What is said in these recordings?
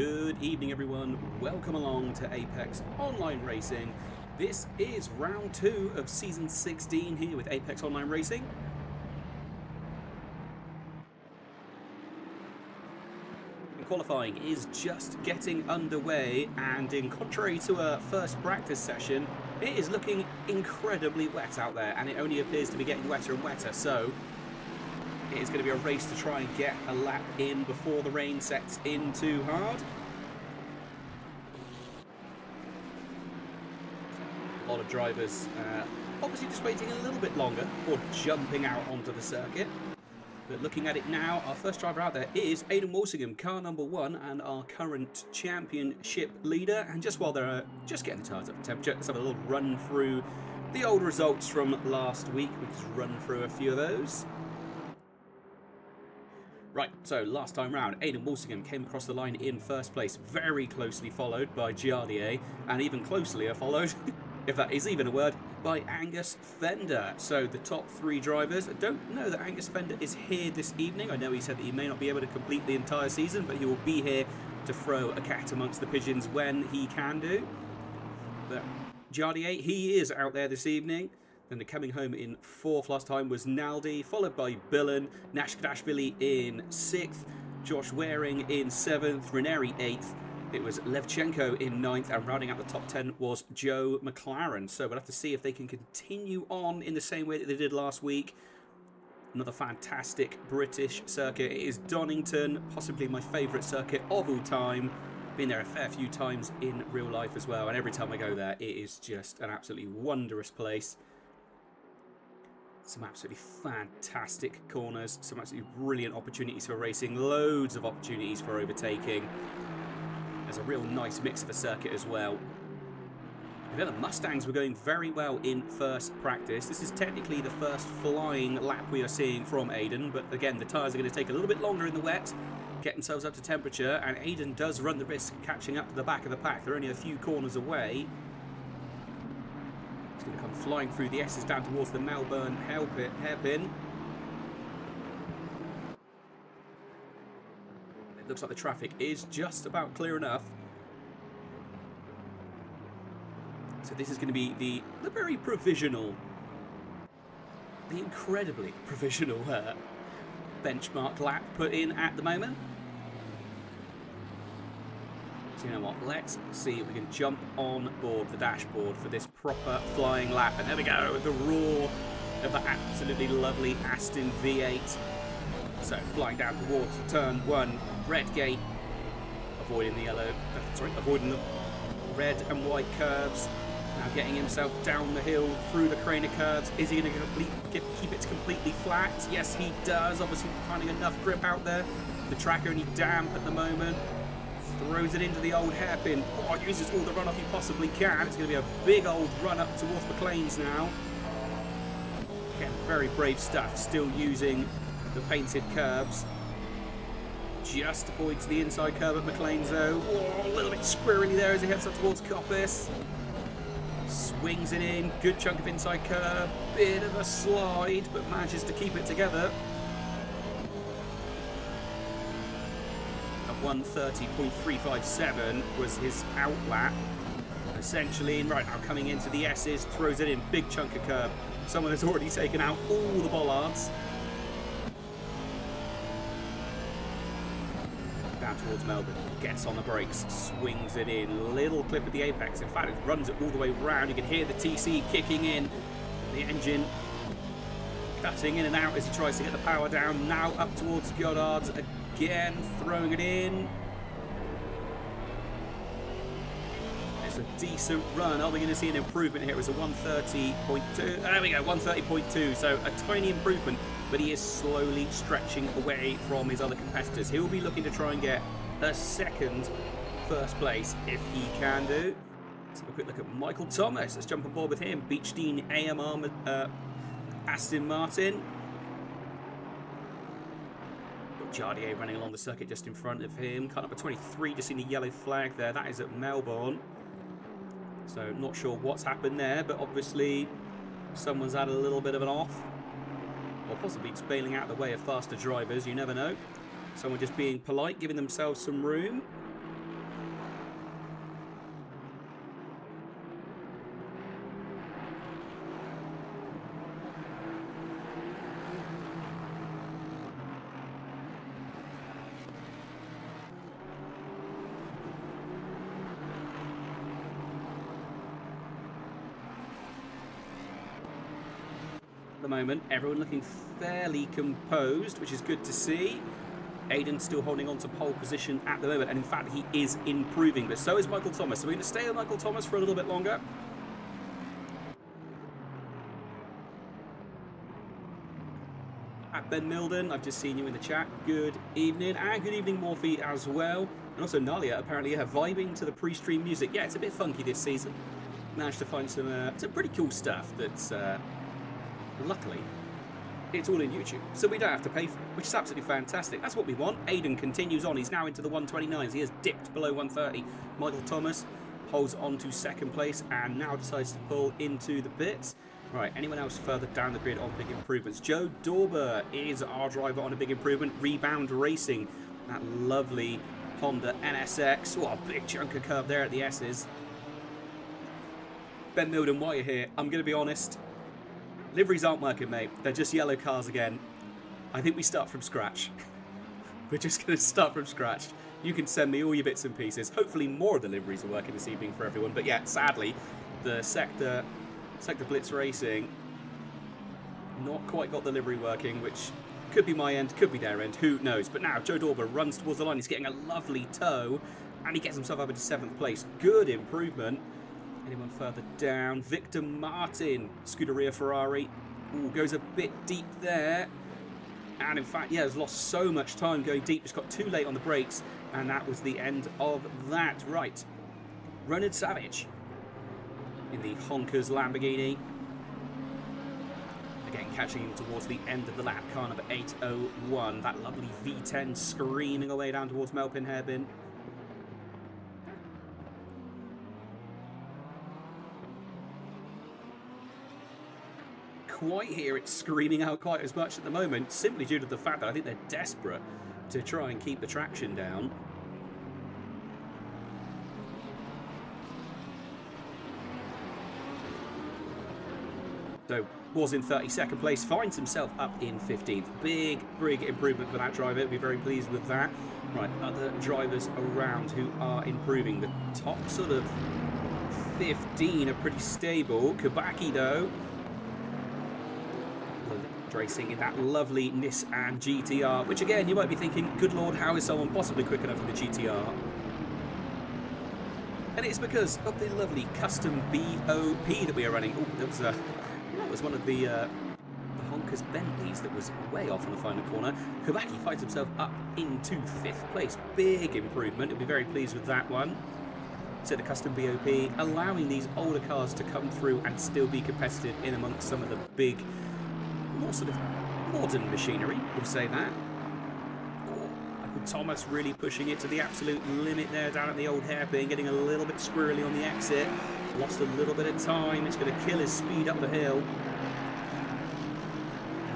Good evening everyone, welcome along to Apex Online Racing. This is round 2 of Season 16 here with Apex Online Racing. And qualifying is just getting underway, and in contrary to a first practice session, it is looking incredibly wet out there, and it only appears to be getting wetter and wetter, so it is going to be a race to try and get a lap in before the rain sets in too hard. A lot of drivers obviously just waiting a little bit longer before jumping out onto the circuit. But looking at it now, our first driver out there is Aidan Walsingham, car number 1 and our current championship leader. And just while they're just getting the tyres up to temperature, let's have a little run through the old results from last week. We'll just run through a few of those. Right, so last time round, Aidan Walsingham came across the line in first place, very closely followed by Giardier, and even closelier followed, if that is even a word, by Angus Fender. So the top 3 drivers. I don't know that Angus Fender is here this evening. I know he said that he may not be able to complete the entire season, but he will be here to throw a cat amongst the pigeons when he can do. But Giardier, he is out there this evening. Then coming home in 4th last time was Naldi, followed by Billen, Nashkadashvili in 6th, Josh Waring in 7th, Ranieri 8th. It was Levchenko in 9th, and rounding out the top 10 was Joe McLaren. So we'll have to see if they can continue on in the same way that they did last week. Another fantastic British circuit. It is Donington, possibly my favourite circuit of all time. Been there a fair few times in real life as well, and every time I go there, it is just an absolutely wondrous place. Some absolutely fantastic corners, some absolutely brilliant opportunities for racing, loads of opportunities for overtaking. There's a real nice mix of a circuit as well. Yeah, the Mustangs were going very well in first practice. This is technically the first flying lap we are seeing from Aidan, but again, the tyres are going to take a little bit longer in the wet, get themselves up to temperature, and Aidan does run the risk of catching up to the back of the pack. They're only a few corners away. He's going to come flying through the S's down towards the Melbourne hairpin. It looks like the traffic is just about clear enough. So this is going to be the very provisional, the incredibly provisional benchmark lap put in at the moment. So you know what, let's see if we can jump on board the dashboard for this proper flying lap. And there we go, the roar of the absolutely lovely Aston V8. So flying down towards turn 1, red gate, avoiding the avoiding the red and white curves. Now getting himself down the hill through the crane of curves. Is he going to keep it completely flat? Yes, he does. Obviously finding enough grip out there. The track only damp at the moment. Throws it into the old hairpin. Oh, uses all the runoff he possibly can. It's going to be a big old run up towards McLean's now. Again, very brave stuff. Still using the painted curbs. Just avoids the inside curve at McLean's though. Oh, a little bit squirrely there as he heads up towards Coppice. Swings it in. Good chunk of inside curve. Bit of a slide, but manages to keep it together. 130.357 was his out lap, essentially. And right now coming into the S's, throws it in, big chunk of curb. Someone has already taken out all the bollards. Down towards Melbourne, gets on the brakes, swings it in, little clip at the apex. In fact, it runs it all the way round. You can hear the TC kicking in, the engine cutting in and out as he tries to get the power down. Now up towards Goddard's again, throwing it in. It's a decent run. Are we going to see an improvement here? It's a 130.2. There we go, 130.2. So a tiny improvement, but he is slowly stretching away from his other competitors. He'll be looking to try and get a second first place if he can do. Let's have a quick look at Michael Thomas. Let's jump on board with him. Beechdene AMR Aston Martin. Giardier running along the circuit just in front of him. Car number 23, just seeing the yellow flag there. That is at Melbourne. So not sure what's happened there, but obviously someone's had a little bit of an off. Or possibly just bailing out of the way of faster drivers, you never know. Someone just being polite, giving themselves some room. moment. Everyone looking fairly composed, which is good to see. Aidan still holding on to pole position at the moment, and in fact he is improving, but so is Michael Thomas. So we're going to stay with Michael Thomas for a little bit longer. At Ben Milden, I've just seen you in the chat. Good evening, and good evening Morphe as well. And also Nalia, apparently, vibing to the pre-stream music. Yeah, it's a bit funky this season. Managed to find some pretty cool stuff that's, luckily, it's all in YouTube, so we don't have to pay for it, which is absolutely fantastic. That's what we want. Aidan continues on. He's now into the 129s. He has dipped below 130. Michael Thomas holds on to second place and now decides to pull into the pits. Right, anyone else further down the grid on big improvements? Joe Dorber is our driver on a big improvement. Rebound Racing, that lovely Honda NSX. What a big chunk of curb there at the S's. Ben Milden, while you're here, I'm going to be honest. Liveries aren't working, mate. They're just yellow cars again. I think we start from scratch. We're just going to start from scratch. You can send me all your bits and pieces. Hopefully more of the liveries are working this evening for everyone. But yeah, sadly, the Sector Blitz Racing not quite got the livery working, which could be my end, could be their end. Who knows? But now Joe Dorber runs towards the line. He's getting a lovely tow, and he gets himself up into 7th place. Good improvement. Anyone further down? Victor Martin, Scuderia Ferrari. Ooh, goes a bit deep there. And in fact, yeah, has lost so much time going deep. Just got too late on the brakes. And that was the end of that. Right. Ronan Savage in the Honkers Lamborghini. Again, catching him towards the end of the lap. Car number 801. That lovely V10 screaming away down towards Melpin Hairpin. Quite hear it screaming out quite as much at the moment, simply due to the fact that I think they're desperate to try and keep the traction down. So was in 32nd place, finds himself up in 15th. Big improvement for that driver. Be very pleased with that. Right, other drivers around who are improving. The top sort of 15 are pretty stable. Kabaki though, racing in that lovely Nissan GTR, which again you might be thinking, good lord, how is someone possibly quick enough in the GTR? And it's because of the lovely custom BOP that we are running. Oh, that was one of the Honkers Bentleys that was way off on the final corner. Kabaki finds himself up into 5th place. Big improvement. He'll be very pleased with that one. So the custom BOP allowing these older cars to come through and still be competitive in amongst some of the big, more sort of modern machinery, we'll say that. Michael Thomas really pushing it to the absolute limit there down at the old hairpin, getting a little bit squirrely on the exit. Lost a little bit of time. It's going to kill his speed up the hill.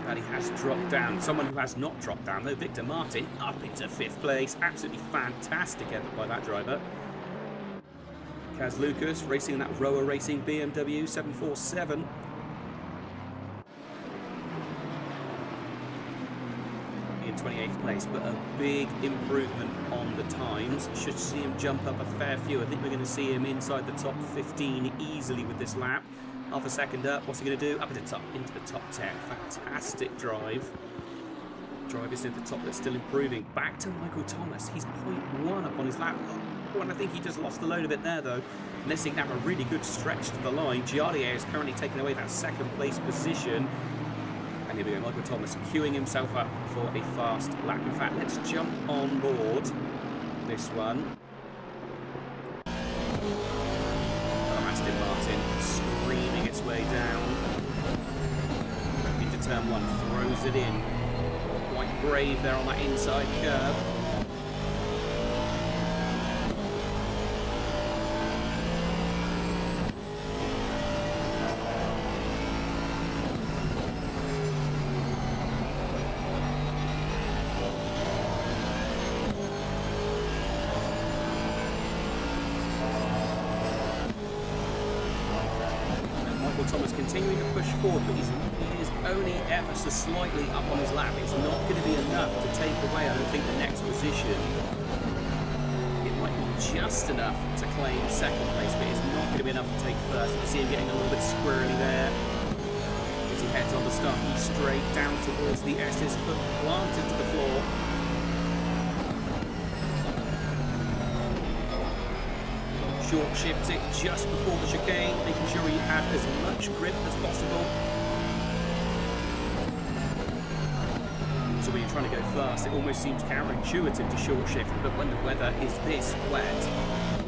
But he has dropped down. Someone who has not dropped down, though, Victor Martin, up into 5th place. Absolutely fantastic effort by that driver. Kaz Lucas racing in that Rower Racing BMW 747. In 28th place, but a big improvement on the times. Should see him jump up a fair few. I think we're going to see him inside the top 15 easily with this lap. Half a second up. What's he going to do? Up at the top, into the top 10. Fantastic drive. Drivers in the top that's still improving. Back to Michael Thomas. He's 0.1 up on his lap. Oh, and I think he just lost the load a bit there, though. Missing out a really good stretch to the line. Giardier is currently taking away that 2nd place position. And here we go, Michael Thomas queuing himself up for a fast lap. In fact, let's jump on board this one. Aston Martin screaming its way down into turn 1, throws it in. Quite brave there on that inside curve. Continuing to push forward, but he is only ever so slightly up on his lap. It's not going to be enough to take away, I don't think, the next position. It might be just enough to claim 2nd place, but it's not going to be enough to take 1st. You see him getting a little bit squirrely there. Is he heads on the start, he's straight down towards the S's, foot planted to the floor. Short shifts it just before the chicane, making sure he had as much grip as possible. So when you're trying to go fast, it almost seems counterintuitive to short shift, but when the weather is this wet,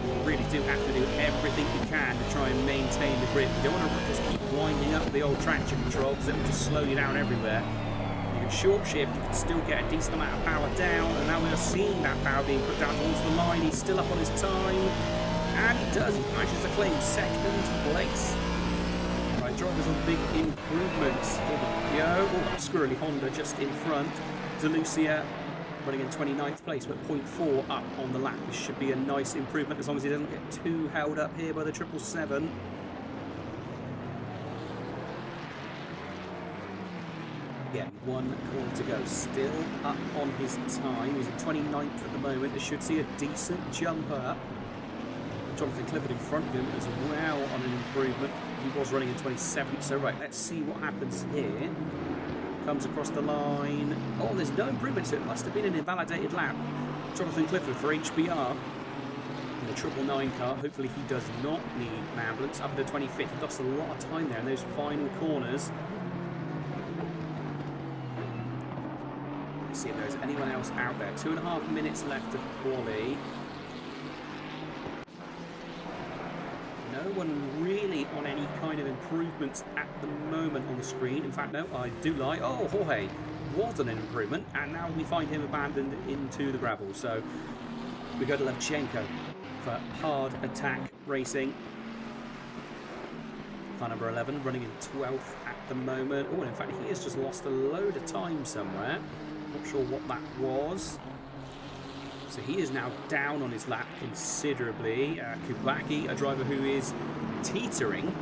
you really do have to do everything you can to try and maintain the grip. You don't want to just keep winding up the old traction control because it will just slow you down everywhere. You can short shift, you can still get a decent amount of power down, and now we're seeing that power being put down towards the line. He's still up on his time, and he does. He manages to claim second place. Right, drivers on big improvements. Here we go. Oh, that squirrely Honda just in front. DeLucia running in 29th place, but 0.4 up on the lap. This should be a nice improvement as long as he doesn't get too held up here by the 777. Again, 1 corner to go. Still up on his time. He's in 29th at the moment. This should see a decent jump up. Jonathan Clifford in front of him as well on an improvement. He was running in 27th, so right, let's see what happens here. Comes across the line. Oh, there's no improvement, so it must have been an invalidated lap. Jonathan Clifford for HBR in the 999 car. Hopefully he does not need an ambulance. Up to 25th, he lost a lot of time there in those final corners. Let's see if there's anyone else out there. 2.5 minutes left of quali. No one really on any kind of improvements at the moment on the screen. In fact, no, I do lie. Oh, Jorge was on an improvement, and now we find him abandoned into the gravel. So we go to Levchenko for hard attack racing. Car number 11 running in 12th at the moment. Oh, and in fact, he has just lost a load of time somewhere. Not sure what that was. So he is now down on his lap considerably. Kubacki, a driver who is teetering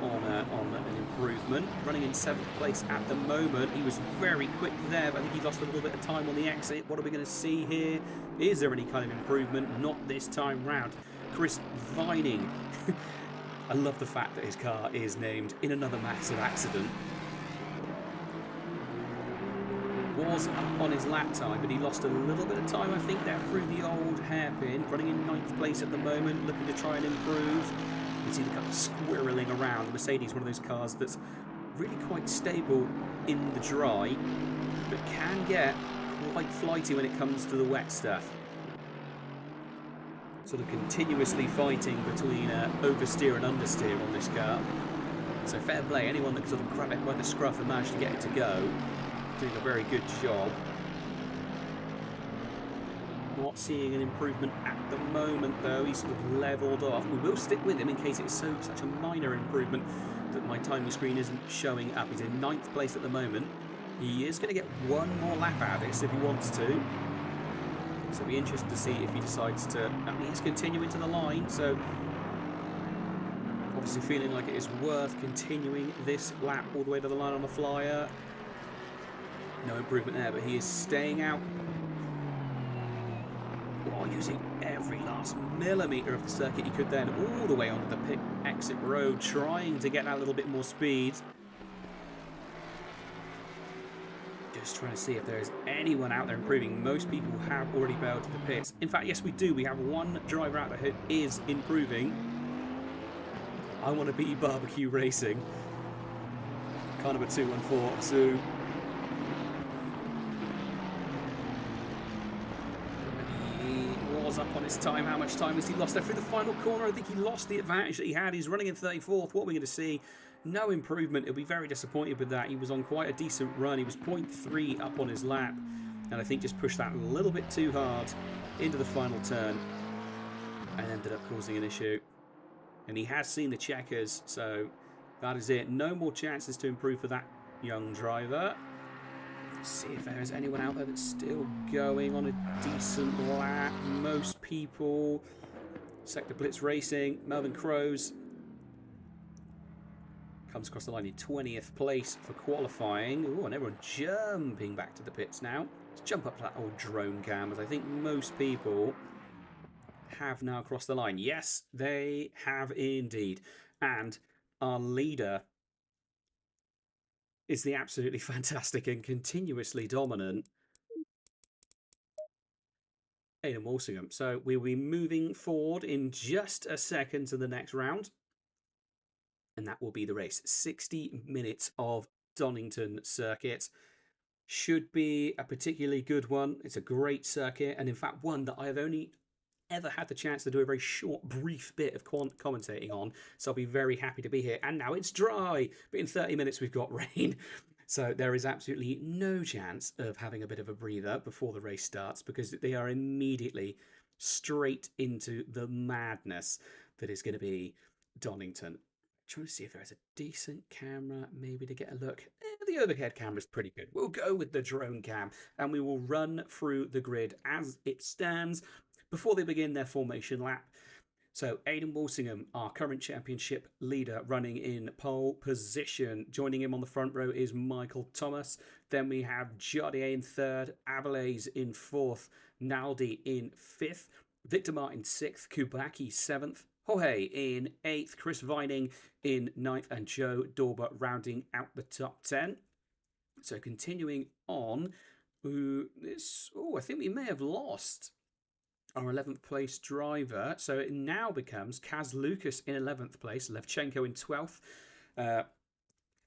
on an improvement, running in 7th place at the moment. He was very quick there, but I think he lost a little bit of time on the exit. What are we going to see here? Is there any kind of improvement? Not this time round. Chris Vining. I love the fact that his car is named in another massive accident. Was up on his lap time, but he lost a little bit of time, I think, there through the old hairpin. Running in 9th place at the moment, looking to try and improve. You can see the car squirreling around. The Mercedes, one of those cars that's really quite stable in the dry, but can get quite flighty when it comes to the wet stuff. Sort of continuously fighting between oversteer and understeer on this car. So fair play, anyone that can sort of grab it by the scruff and manage to get it to go, doing a very good job. Not seeing an improvement at the moment though. He's sort of levelled off. We will stick with him in case it's such a minor improvement that my timing screen isn't showing up. He's in 9th place at the moment. He is going to get one more lap out of this if he wants to. So it'll be interesting to see if he decides to... he is continuing to the line, so obviously feeling like it is worth continuing this lap all the way to the line on the flyer. No improvement there, but he is staying out. Oh, using every last millimetre of the circuit he could then, all the way onto the pit exit road, trying to get that little bit more speed. Just trying to see if there is anyone out there improving. Most people have already bailed to the pits. In fact, yes, we do. We have one driver out there who is improving. I want to beat Barbecue Racing. Car number 214. So up on his time. How much time has he lost there through the final corner? I think he lost the advantage that he had. He's running in 34th. What are we going to see? No improvement. He'll be very disappointed with that. He was on quite a decent run. He was 0.3 up on his lap, and I think just pushed that a little bit too hard into the final turn and ended up causing an issue. And he has seen the checkers, so that is it. No more chances to improve for that young driver. See if there is anyone out there that's still going on a decent lap. Most people. Sector Blitz Racing. Melvin Crows comes across the line in 20th place for qualifying. Ooh, and everyone jumping back to the pits now. Let's jump up to that old drone cam, as I think most people have now crossed the line. Yes, they have indeed. And our leader is the absolutely fantastic and continuously dominant Aidan Walsingham. So we'll be moving forward in just a second to the next round. And that will be the race. 60 minutes of Donington circuit. Should be a particularly good one. It's a great circuit, and in fact one that I have only ever had the chance to do a very short, brief bit of commentating on. So I'll be very happy to be here. And now it's dry, but in 30 minutes we've got rain. So there is absolutely no chance of having a bit of a breather before the race starts, because they are immediately straight into the madness that is going to be Donington. Trying to see if there is a decent camera, maybe to get a look. The overhead camera is pretty good. We'll go with the drone cam, and we will run through the grid as it stands before they begin their formation lap. So Aidan Walsingham, our current championship leader, running in pole position. Joining him on the front row is Michael Thomas. Then we have Jardier in third, Avalaise in fourth, Naldi in fifth, Victor Martin sixth, Kubacki seventh, Jorge in 8th, Chris Vining in 9th, and Joe Dorber rounding out the top 10. So continuing on, I think we may have lost our 11th place driver. So it now becomes Kaz Lucas in 11th place, Levchenko in 12th,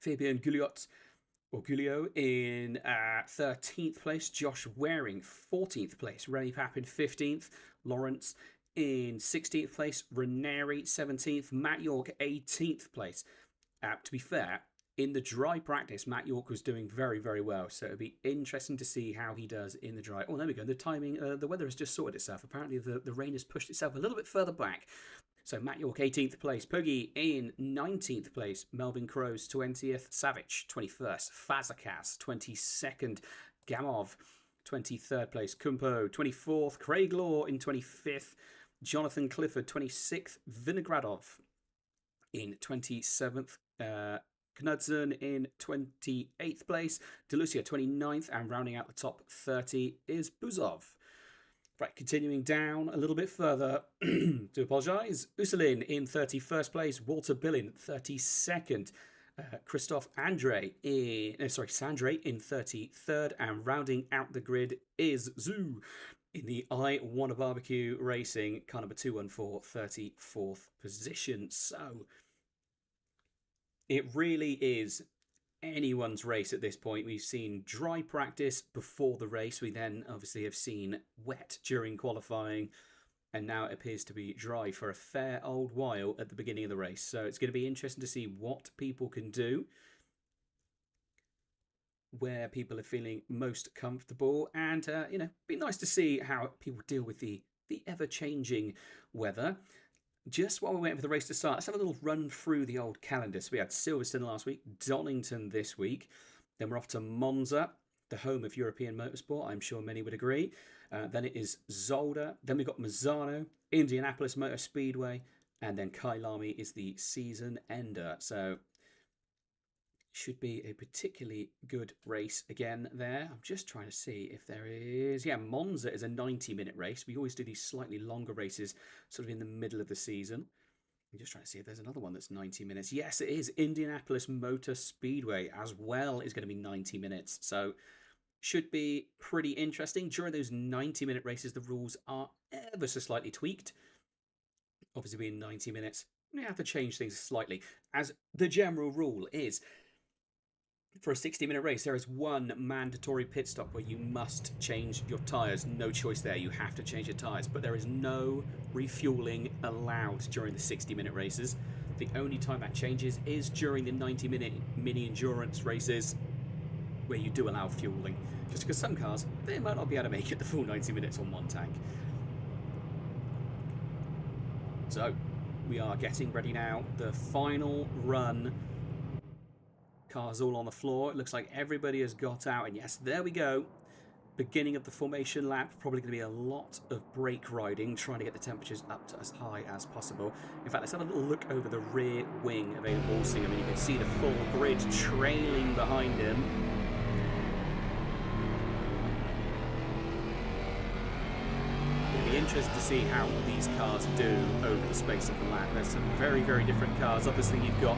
Fabian Gulliot in 13th place, Josh Waring 14th place, Remy Papp in 15th, Lawrence in 16th place, Ranieri 17th, Matt York 18th place. To be fair, in the dry practice, Matt York was doing very, very well. So it'll be interesting to see how he does in the dry. Oh, there we go. The timing, the weather has just sorted itself. Apparently the rain has pushed itself a little bit further back. So Matt York 18th place, Poggi in 19th place, Melvin Crows 20th, Savage 21st, Fazakas 22nd, Gamov 23rd place, Kumpo 24th, Craig Law in 25th, Jonathan Clifford 26th, Vinogradov in 27th, Knudsen in 28th place, Delucia 29th, and rounding out the top 30 is Buzov. Right, continuing down a little bit further, do apologise, Uselin in 31st place, Walter Billin 32nd, Christophe Sandre in 33rd, and rounding out the grid is Zoo in the I Wanna Barbecue Racing car number 214, 34th position. So it really is anyone's race at this point. We've seen dry practice before the race. We then obviously have seen wet during qualifying, and now it appears to be dry for a fair old while at the beginning of the race. So it's going to be interesting to see what people can do, where people are feeling most comfortable, and be nice to see how people deal with the ever-changing weather. Just while we're waiting for the race to start, let's have a little run through the old calendar. So we had Silverstone last week, Donington this week, then we're off to Monza, the home of European motorsport, I'm sure many would agree. Then it is Zolder, then we've got Mazzano, Indianapolis Motor Speedway, and then Kyalami is the season ender. So should be a particularly good race again there. I'm just trying to see if there is... Yeah, Monza is a 90-minute race. We always do these slightly longer races sort of in the middle of the season. I'm just trying to see if there's another one that's 90 minutes. Yes, it is. Indianapolis Motor Speedway as well is going to be 90 minutes. So should be pretty interesting. During those 90-minute races, the rules are ever so slightly tweaked. Obviously, being 90 minutes, you have to change things slightly. As the general rule is, for a 60-minute race, there is one mandatory pit stop where you must change your tyres. No choice there. You have to change your tyres. But there is no refueling allowed during the 60-minute races. The only time that changes is during the 90-minute mini-endurance races, where you do allow fueling. Just because some cars, they might not be able to make it the full 90 minutes on one tank. So, we are getting ready now. The final run. Cars all on the floor. It looks like everybody has got out, and yes, there we go. Beginning of the formation lap. Probably going to be a lot of brake riding, trying to get the temperatures up to as high as possible. In fact, let's have a little look over the rear wing of Aidan Walsingham. I mean, you can see the full grid trailing behind him. It'll be interesting to see how these cars do over the space of the lap. There's some very, very different cars. Obviously, you've got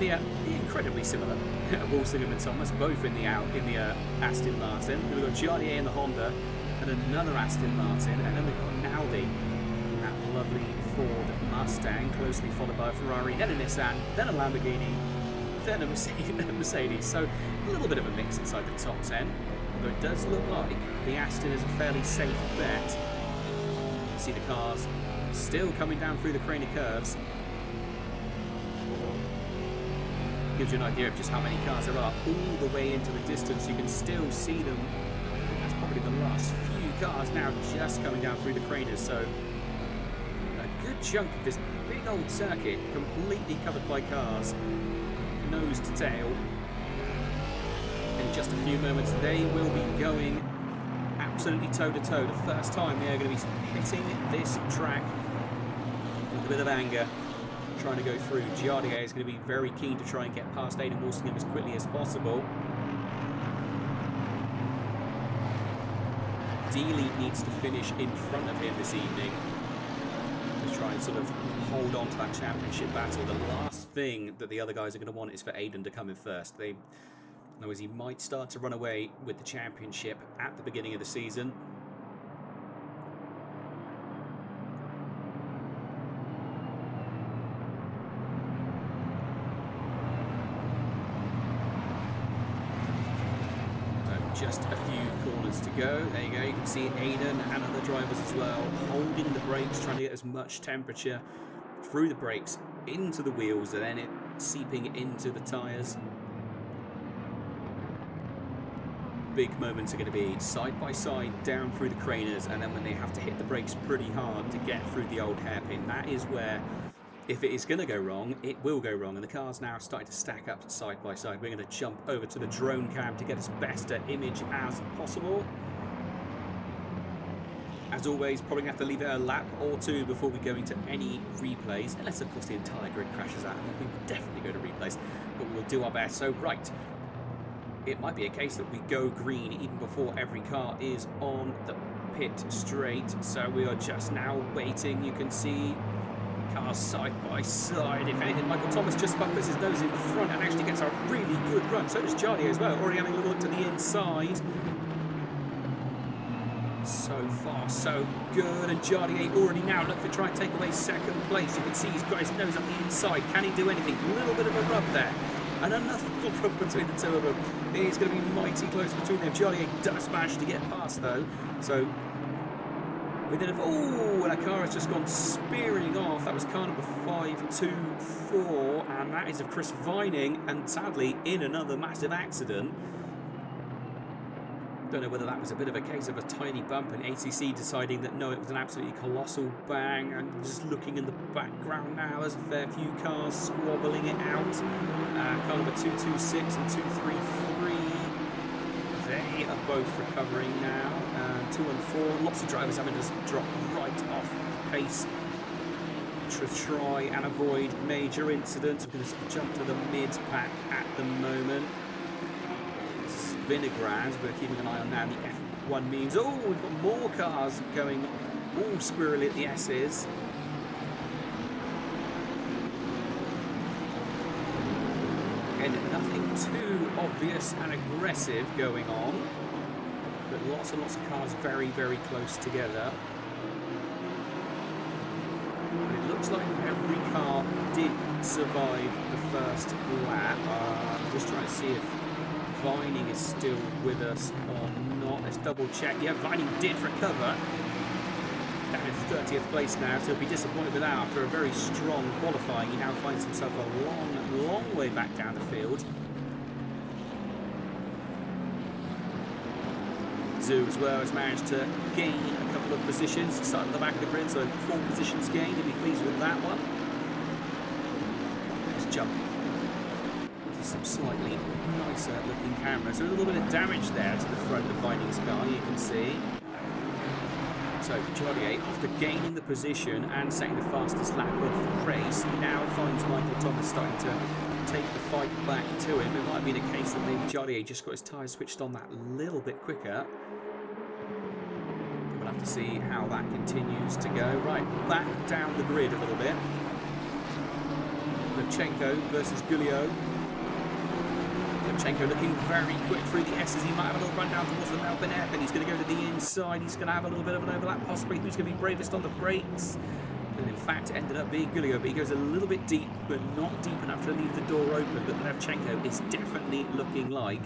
the incredibly similar Walsingham and Thomas, both in the Aston Martin. We've got Jardier in the Honda, and another Aston Martin, and then we've got an Audi, that lovely Ford Mustang, closely followed by a Ferrari, then a Nissan, then a Lamborghini, then a Mercedes. So a little bit of a mix inside the top 10, although it does look like the Aston is a fairly safe bet. See the cars still coming down through the Craner curves. Gives you an idea of just how many cars there are all the way into the distance. You can still see them. That's probably the last few cars now just coming down through the Craners. So a good chunk of this big old circuit completely covered by cars, nose to tail. In just a few moments they will be going absolutely toe to toe. The first time they are going to be hitting this track with a bit of anger, trying to go through. Giardier is going to be very keen to try and get past Aidan Walsingham as quickly as possible. Ideally needs to finish in front of him this evening to try and sort of hold on to that championship battle. The last thing that the other guys are going to want is for Aidan to come in first. Otherwise he might start to run away with the championship at the beginning of the season. Just a few corners to go. There you go. You can see Aidan and other drivers as well holding the brakes, trying to get as much temperature through the brakes into the wheels and then it seeping into the tyres. Big moments are going to be side by side down through the Craners, and then when they have to hit the brakes pretty hard to get through the old hairpin. That is where, if it is going to go wrong, it will go wrong. And the cars now are starting to stack up side by side. We're going to jump over to the drone cam to get as best an image as possible. As always, probably going to have to leave it a lap or two before we go into any replays, unless of course the entire grid crashes out, and then we will definitely go to replays, but we will do our best. So right, it might be a case that we go green even before every car is on the pit straight. So we are just now waiting. You can see cars side by side. If anything, Michael Thomas just about puts his nose in front and actually gets a really good run. So does Jardier as well, already having a little look to the inside. So far, so good. And Jardier already now looking to try and take away second place. You can see he's got his nose up the inside. Can he do anything? A little bit of a rub there. And another rub between the two of them. It's going to be mighty close between them. Jardier does manage to get past though. So within oh, and a car has just gone spearing off. That was car number 524, and that is of Chris Vining, and sadly in another massive accident. Don't know whether that was a bit of a case of a tiny bump and ACC deciding that no, it was an absolutely colossal bang. And just looking in the background now, there's a fair few cars squabbling it out. Car number 226 and 233. They are both recovering now. 2 and 4. Lots of drivers having to drop right off pace to try and avoid major incidents. We're going to jump to the mid-pack at the moment. Vinograd, we're keeping an eye on now. The F1 means, oh, we've got more cars going all squirrely at the S's. And nothing too obvious and aggressive going on, but lots and lots of cars very, very close together. But it looks like every car did survive the first lap. I'm just trying to see if Vining is still with us or not. Let's double check. Yeah, Vining did recover. Down in 30th place now, so he'll be disappointed with that after a very strong qualifying. He now finds himself a long, long way back down the field. Zoo as well has managed to gain a couple of positions. He started at the back of the grid, so 4 positions gained. He'll be pleased with that one. Let's jump. Some slightly nicer looking cameras. So a little bit of damage there to the front of Vining's car, you can see. So Jardier, after gaining the position and setting the fastest lap of the race, now finds Michael Thomas starting to take the fight back to him. It might have been a case that maybe Jardier just got his tyres switched on that little bit quicker. We'll have to see how that continues to go. Right, back down the grid a little bit. The Levchenko versus Gulio. Levchenko looking very quick through the S's. He might have a little run down towards the Melbourne F, and he's going to go to the inside. He's going to have a little bit of an overlap, possibly. Who's going to be bravest on the brakes? And in fact, it ended up being Gulio, but he goes a little bit deep, but not deep enough to leave the door open. But Levchenko is definitely looking like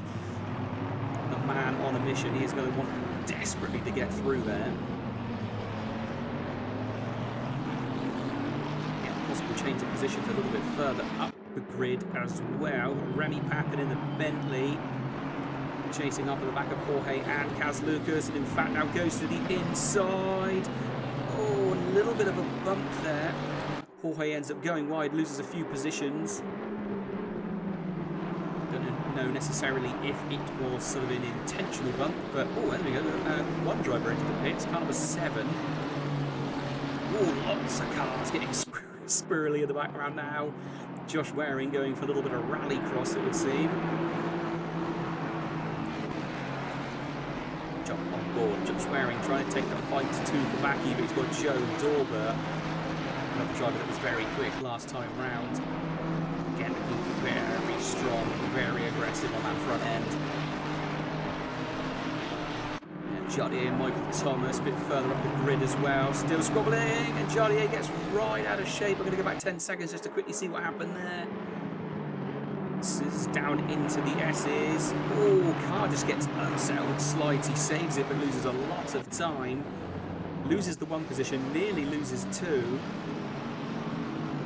a man on a mission. He is going to want desperately to get through there. Yeah, possible change of positions a little bit further up the grid as well. Remy Papin in the Bentley, chasing up at the back of Jorge and Kaz Lucas, and in fact now goes to the inside. Oh, a little bit of a bump there. Jorge ends up going wide, loses a few positions. Don't know necessarily if it was sort of an intentional bump, but oh, there we go. One driver into the pits, kind of a 7. Oh, lots of cars getting squirrely in the background now. Josh Waring going for a little bit of rally cross, it would seem. Jump on board. Josh Waring trying to take the fight to the backy, but he's got Joe Dorber, another driver that was very quick last time round. Again, looking very strong, very aggressive on that front end. Joliet and Michael Thomas a bit further up the grid as well, still squabbling, and Joliet gets right out of shape. I'm going to go back 10 seconds just to quickly see what happened there. This is down into the S's. Oh, car just gets unsettled, slides, he saves it but loses a lot of time. Loses the 1 position, nearly loses 2.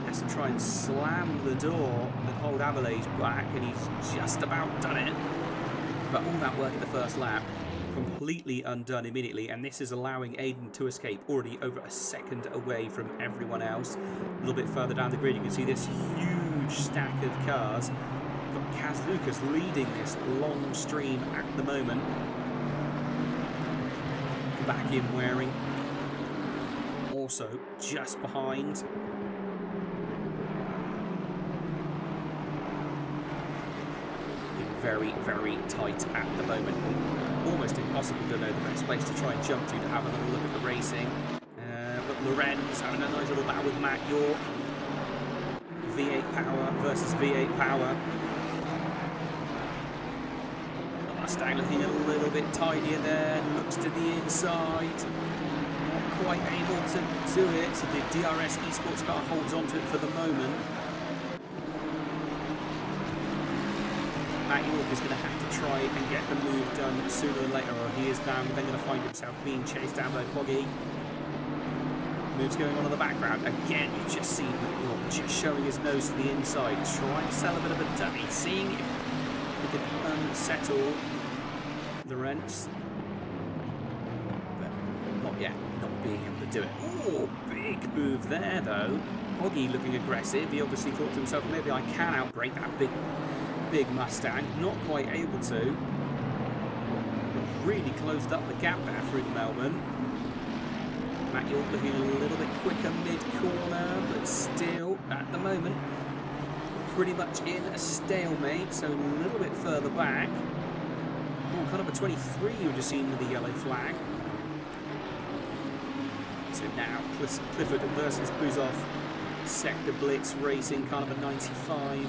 Has to try and slam the door and hold Abeles back, and he's just about done it. But all that work at the first lap completely undone immediately, and this is allowing Aiden to escape, already over a second away from everyone else. A little bit further down the grid you can see this huge stack of cars. Got Kaz Lucas leading this long stream at the moment. Back in Waring, also just behind. Very, very tight at the moment. Almost impossible to know the best place to try and jump to have another look at the racing. But Lorenz having a nice little battle with Matt York. V8 power versus V8 power. The Mustang looking a little bit tidier there. Looks to the inside. Not quite able to do it. So the DRS eSports car holds on to it for the moment. Matt York is going to have to try and get the move done sooner than later, or he is now then going to find himself being chased down by Poggy. Moves going on in the background. Again, you just see Matt York just showing his nose to the inside, trying to sell a bit of a dummy, seeing if he can unsettle the rents. But not yet, not being able to do it. Oh, big move there though. Poggy looking aggressive. He obviously thought to himself, maybe I can outbrake that big Mustang. Not quite able to. Really closed up the gap there through the Melbourne. Matt York looking a little bit quicker mid-corner, but still, at the moment, pretty much in a stalemate, so a little bit further back. Oh, kind of a 23 you just seen with the yellow flag. So now, Clifford versus Buzov. Sector Blitz Racing, kind of a 95.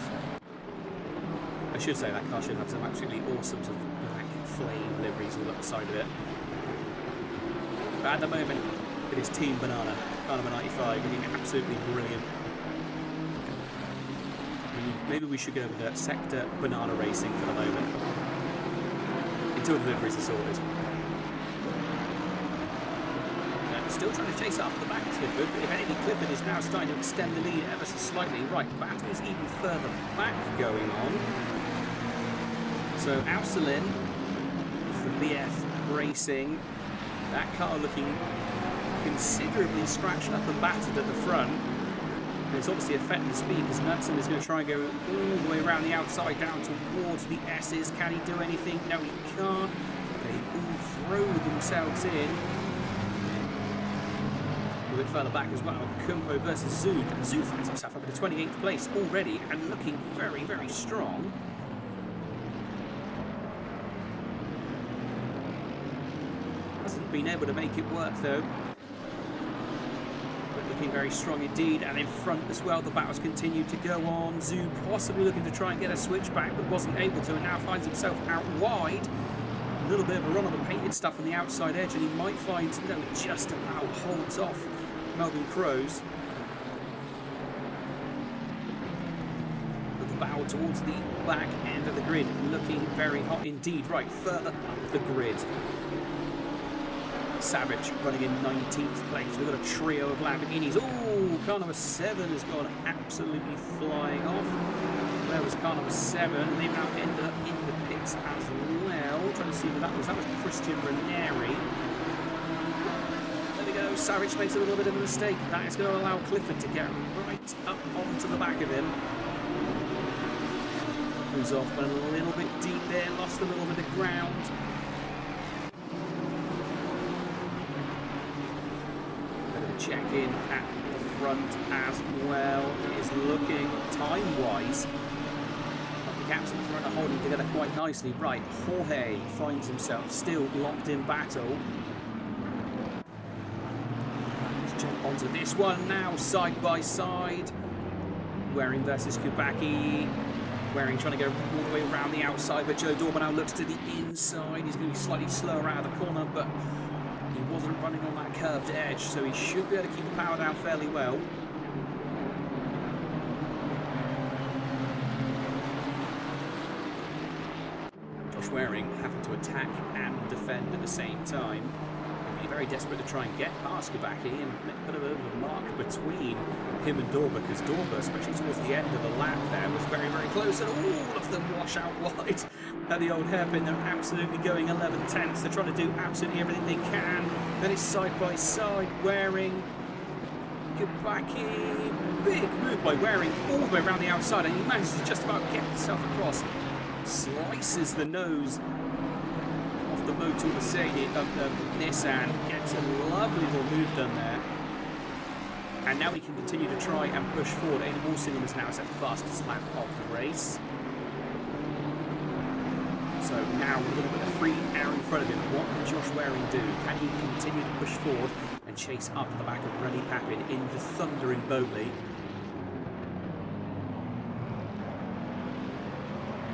I should say that car should have some absolutely awesome sort of black flame liveries all up the side of it. But at the moment, it is Team Banana, kind of a 95, looking absolutely brilliant. Maybe we should go with the Sector Banana Racing for the moment, until the liveries are sorted. Still trying to chase after the back of Clifford, but if anything, Clifford is now starting to extend the lead ever so slightly. Right, battle's even further back going on. So Auselin for BF Racing, that car looking considerably scratched up and battered at the front. And it's obviously affecting the speed because Knudsen is going to try and go all the way around the outside down towards the S's. Can he do anything? No, he can't. They all throw themselves in. A bit further back as well, Kumpo versus Zood. And Zood finds himself up in the 28th place already and looking very, very strong. Hasn't been able to make it work though. but looking very strong indeed. And in front as well, the battles continue to go on. Zoo possibly looking to try and get a switchback, but wasn't able to, and now finds himself out wide. A little bit of a run on the painted stuff on the outside edge, and he might find, no, just about holds off Melbourne Crows. But the battle towards the back end of the grid, looking very hot indeed. Right, further up the grid. Savage running in 19th place. We've got a trio of Lamborghinis. Oh, car number 7 has gone absolutely flying off. There was car number 7. They now ended up in the pits as well. Trying to see who that was. That was Christian Ranieri. There we go. Savage makes a little bit of a mistake. That is going to allow Clifford to get right up onto the back of him. Moves off, went a little bit deep there. Lost a little bit of ground. Check in at the front as well. It is looking time-wise. The gaps in the front are holding together quite nicely. Right, Jorge finds himself still locked in battle. Let's jump onto this one now, side by side. Waring versus Kubacki. Waring trying to go all the way around the outside, but Joe Dorman now looks to the inside. He's going to be slightly slower out of the corner, but he wasn't running on that curved edge, so he should be able to keep the power down fairly well. Josh Waring having to attack and defend at the same time. He'll be very desperate to try and get past Kubacki and put a bit of a mark between him and Dorber, because Dorber, especially towards the end of the lap there, was very, very close, and all of them wash out wide at the old hairpin. They're absolutely going 11 tenths. They're trying to do absolutely everything they can. Then it's side by side. Waring, Kubacki, big move by Waring all the way around the outside, and he manages to just about get himself across. Slices the nose of the Motul Mercedes, of the Nissan, gets a lovely little move done there. And now we can continue to try and push forward. Aidan Walsingham is now set the fastest lap of the race. So now with a little bit of free air in front of him, what can Josh Waring do? Can he continue to push forward and chase up the back of Rennie Papin in the thundering Bowley?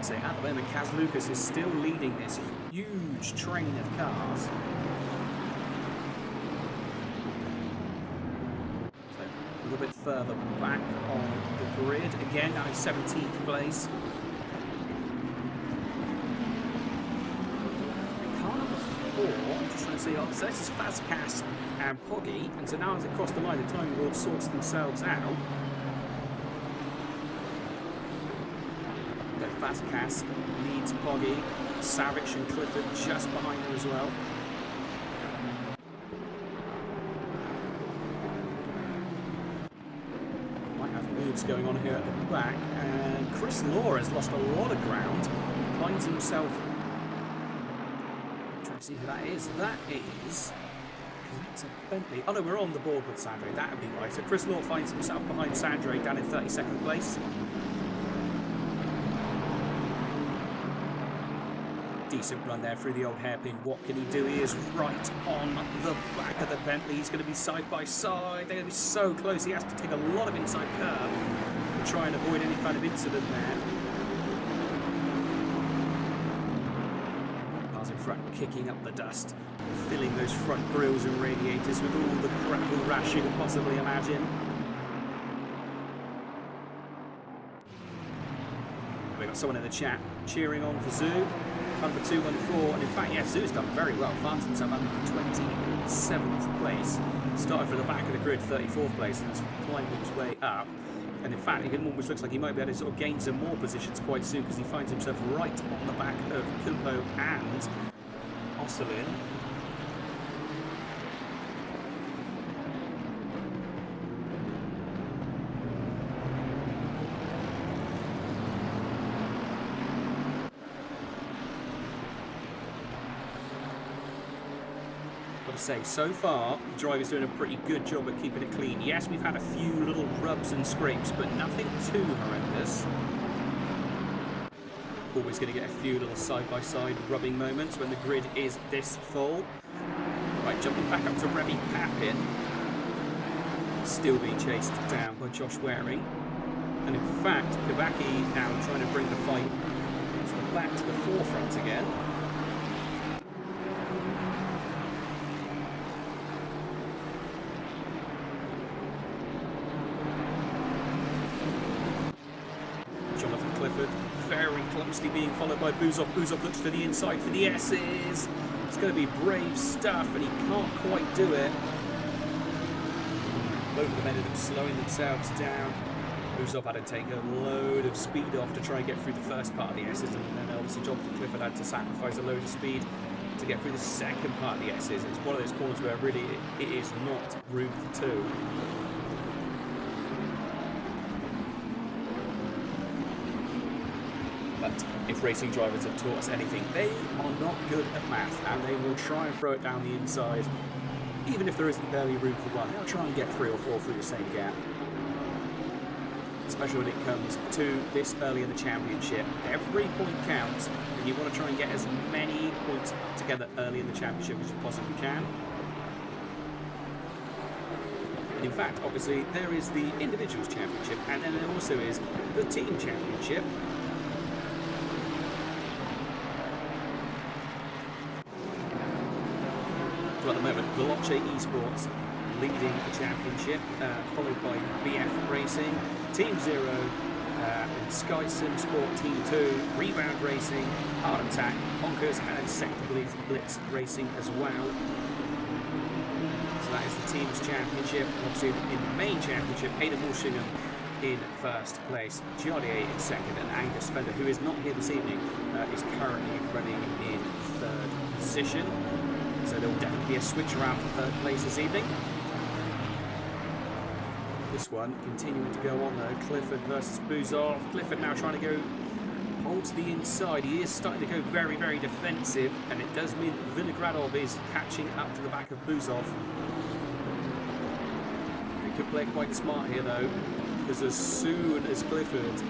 So at the moment, Kaz Lucas is still leading this huge train of cars. A little bit further back on the grid. Again, now in 17th place. And car number 4, I'm just trying to see, so this is Fazcast and Poggy, and so now as it crossed the line, the Time Lord sorts themselves out. Then Fazcast leads Poggy, Savage and Clifford just behind her as well. Going on here at the back, and Chris Law has lost a lot of ground, finds himself, I'm trying to see who that is. That is, it's a Bentley. Oh no, we're on the board with Sandre, that would be right. So Chris Law finds himself behind Sandre down in 32nd place. Decent run there through the old hairpin. What can he do? He is right on the back of the Bentley. He's going to be side by side. They're going to be so close. He has to take a lot of inside curve to try and avoid any kind of incident there. Cars in front kicking up the dust, filling those front grills and radiators with all the crackle rash you could possibly imagine. We've got someone in the chat cheering on for Zoo. Number 214, and in fact, yes, Zoo's done very well. Finds himself under the 27th place. Started from the back of the grid, 34th place, and has climbed his way up. And in fact, it almost looks like he might be able to sort of gain some more positions quite soon, because he finds himself right on the back of Kumpo and Osselin. Say so far the driver's doing a pretty good job at keeping it clean. Yes, we've had a few little rubs and scrapes, but nothing too horrendous. Always going to get a few little side-by-side rubbing moments when the grid is this full. Right, jumping back up to Remy Papin. still being chased down by Josh Waring. And in fact, Kibaki now trying to bring the fight back to the forefront again. Jonathan Clifford very closely being followed by Buzov. Buzov looks to the inside for the S's. It's going to be brave stuff, and he can't quite do it. Both of them ended up slowing themselves down. Buzov had to take a load of speed off to try and get through the first part of the S's, and then obviously Jonathan Clifford had to sacrifice a load of speed to get through the second part of the S's. It's one of those corners where really it is not room for two. But if racing drivers have taught us anything, they are not good at math, and they will try and throw it down the inside. Even if there isn't barely room for one, they'll try and get 3 or 4 through the same gap. Especially when it comes to this early in the championship. Every point counts, and you want to try and get as many points together early in the championship as you possibly can. And in fact, obviously, there is the individuals championship, and then there also is the team championship. So at the moment, Veloce Esports leading the championship, followed by BF Racing, Team Zero, and Sky Sim Sport Team 2, Rebound Racing, Hard Attack, Honkers, and Sector Blitz Racing as well. So that is the team's championship. Obviously, in the main championship, Ada Walshingham in first place, Giardier in second, and Angus Fender, who is not here this evening, is currently running in third position. So there will definitely be a switch around for third place this evening. This one continuing to go on though. Clifford versus Buzov. Clifford now trying to go, holds the inside. He is starting to go very, very defensive, and it does mean Vinogradov is catching up to the back of Buzov. He could play it quite smart here though, because as soon as Clifford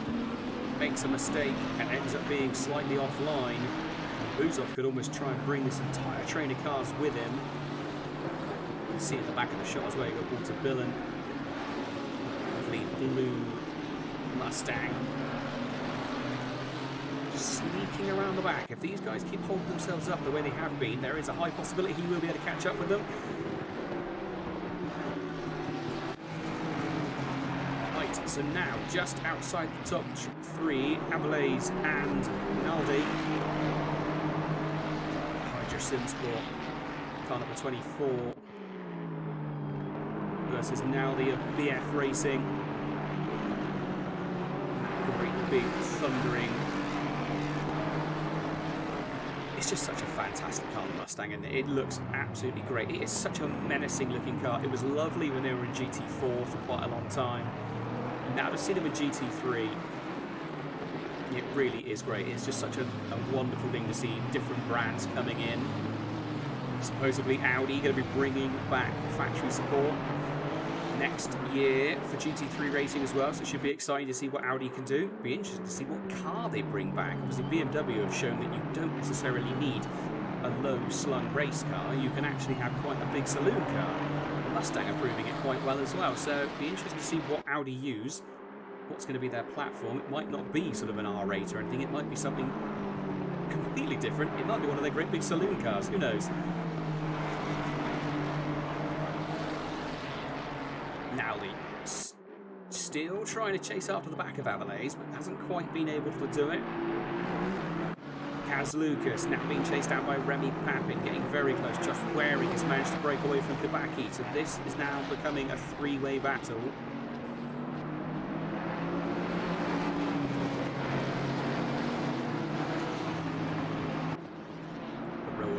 makes a mistake and ends up being slightly offline, Buzov could almost try and bring this entire train of cars with him. You can see at the back of the shot as well, you've got Walter Billen. Lovely blue Mustang. Just sneaking around the back. If these guys keep holding themselves up the way they have been, there is a high possibility he will be able to catch up with them. Right, so now just outside the top 3, Abelaze and Naldi. Simsport, car number 24 versus Naldi of BF Racing. Great big thundering. It's just such a fantastic car, the Mustang, and it looks absolutely great. It is such a menacing looking car. It was lovely when they were in GT4 for quite a long time. And now to see them in GT3, it really is great. It's just such a wonderful thing to see different brands coming in. Supposedly Audi going to be bringing back factory support next year for GT3 racing as well, so it should be exciting to see what Audi can do. Be interesting to see what car they bring back. Obviously BMW have shown that you don't necessarily need a low slung race car. You can actually have quite a big saloon car. Mustang are proving it quite well as well, so it'd be interesting to see what Audi use. What's going to be their platform. It might not be sort of an R8 or anything, it might be something completely different. It might be one of their great big saloon cars, who knows. Nowley still trying to chase after the back of Avalaise, but hasn't quite been able to do it. Kaz Lucas now being chased out by Remy Papin, getting very close. Josh Waring has managed to break away from Kibaki, so this is now becoming a 3-way battle.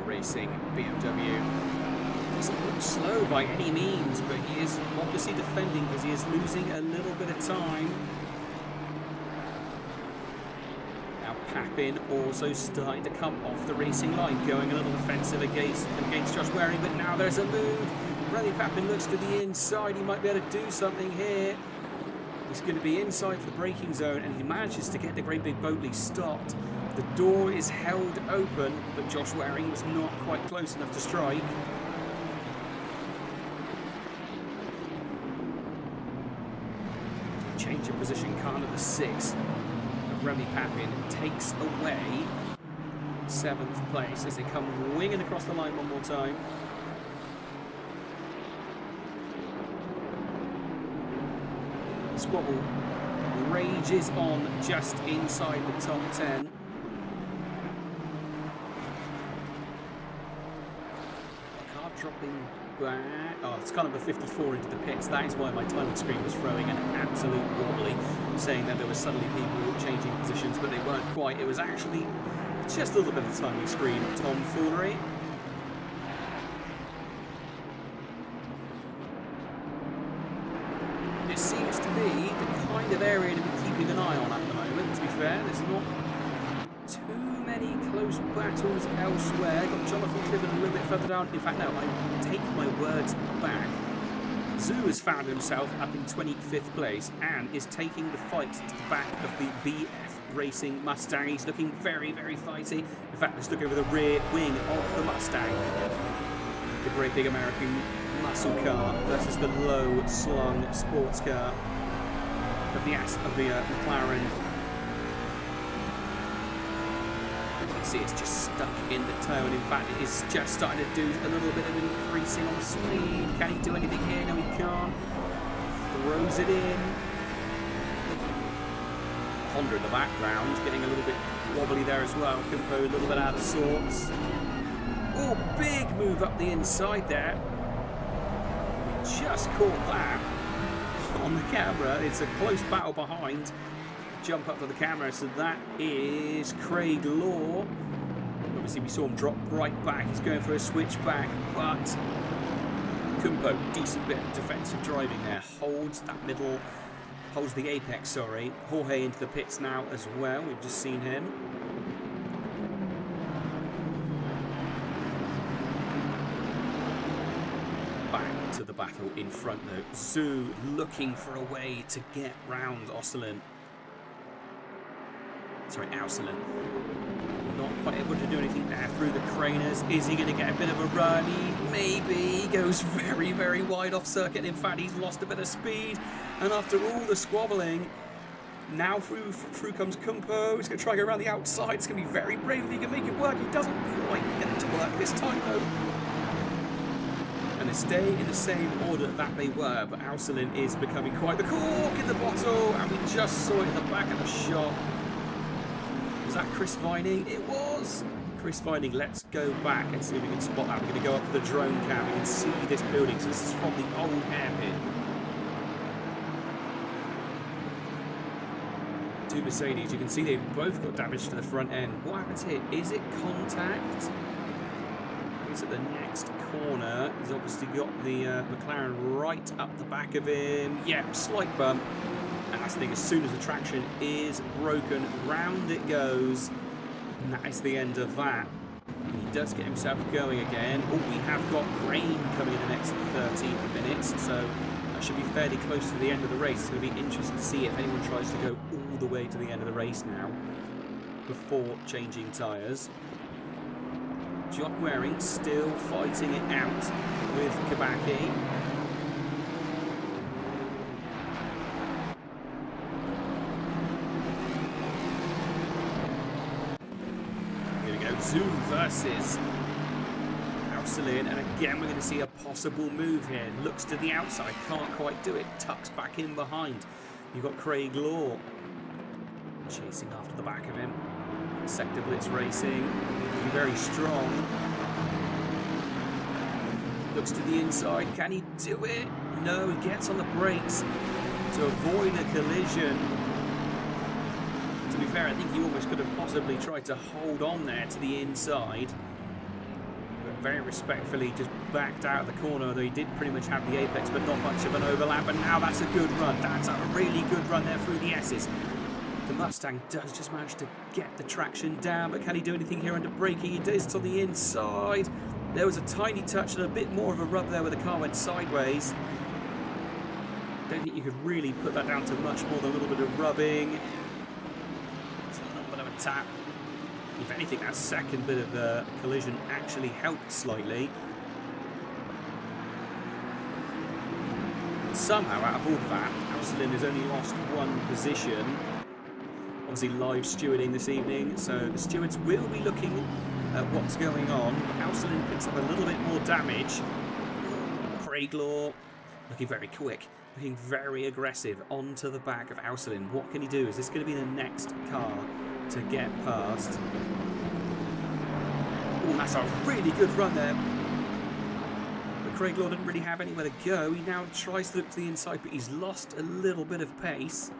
Racing BMW doesn't look slow by any means, but he is obviously defending because he is losing a little bit of time. Now Papin also starting to come off the racing line, going a little defensive against Josh Waring, but now there's a move. Remy Papin looks to the inside, he might be able to do something here. He's going to be inside for the braking zone, and he manages to get the great big Boatley stopped. The door is held open, but Josh Waring was not quite close enough to strike. change of position. Car number 6 of Remy Papin takes away 7th place as they come winging across the line one more time. The squabble rages on just inside the top 10. Car dropping back. Oh, it's kind of a 54 into the pits. That is why my timing screen was throwing an absolute wobbly, saying that there were suddenly people changing positions, but they weren't quite. It was actually just a little bit of timing screen tomfoolery. This seems to be the kind of area to be keeping an eye on at the moment, to be fair. There's not too many close battles elsewhere. Got Jonathan Clifford a little bit further down. In fact, no, I take my words back. Zoo has found himself up in 25th place and is taking the fight to the back of the BF Racing Mustang. He's looking very, very fighty. In fact, let's look over the rear wing of the Mustang. The great big American muscle car versus the low-slung sports car of the McLaren. You can see it's just stuck in the toe, and in fact it is just starting to do a little bit of increasing on speed. Can he do anything here? No, he can't. Throws it in. Honda in the background, getting a little bit wobbly there as well. Kumpo a little bit out of sorts. Oh, big move up the inside there. We just caught that on the camera. It's a close battle behind. Jump up to the camera, so that is Craig Law. Obviously we saw him drop right back. He's going for a switchback, but Kumpo, decent bit of defensive driving there. Holds that middle, holds the apex, sorry. Jorge into the pits now as well. We've just seen him. Back to the battle in front though. Zoo looking for a way to get round Osselin. Sorry, Auselin. Not quite able to do anything there through the craners. Is he going to get a bit of a run? Maybe. He goes very, very wide off circuit. In fact, he's lost a bit of speed. And after all the squabbling, now through comes Kumpo. He's going to try to go around the outside. It's going to be very brave if he can make it work. He doesn't quite get it to work this time, though. And they stay in the same order that they were. But Auselin is becoming quite the cork in the bottle. And we just saw it in the back of the shot. Was that Chris Vining? It was! Chris Vining, let's go back and see if we can spot that. We're going to go up to the drone cam. We can see this building. So this is from the old hairpin. Two Mercedes. You can see they've both got damage to the front end. What happens here? Is it contact? He's at the next corner. He's obviously got the McLaren right up the back of him. Yep, slight bump. And that's the thing, as soon as the traction is broken, round it goes. And that is the end of that. He does get himself going again. Oh, we have got rain coming in the next 30 minutes, so that should be fairly close to the end of the race. It's going to be interesting to see if anyone tries to go all the way to the end of the race now before changing tyres. Jock Waring still fighting it out with Kabaki. Zoom versus Auselin, and again we're going to see a possible move here. Looks to the outside, can't quite do it, tucks back in behind. You've got Craig Law chasing after the back of him. Sector Blitz Racing, very strong. Looks to the inside, can he do it? No, he gets on the brakes to avoid a collision. To be fair, I think he almost could have possibly tried to hold on there to the inside. But very respectfully just backed out of the corner, though he did pretty much have the apex, but not much of an overlap. But now that's a good run. That's a really good run there through the S's. The Mustang does just manage to get the traction down, but can he do anything here under braking? He does it on the inside. There was a tiny touch and a bit more of a rub there where the car went sideways. Don't think you could really put that down to much more than a little bit of rubbing. Tap. If anything, that second bit of collision actually helped slightly. Somehow, out of all of that, Austin has only lost one position. Obviously live stewarding this evening, so the stewards will be looking at what's going on. Austin picks up a little bit more damage. Craiglaw looking very quick, looking very aggressive onto the back of Austin. What can he do? Is this going to be the next car to get past? Oh, that's a really good run there. But Craiglaw didn't really have anywhere to go. He now tries to look to the inside, but he's lost a little bit of pace.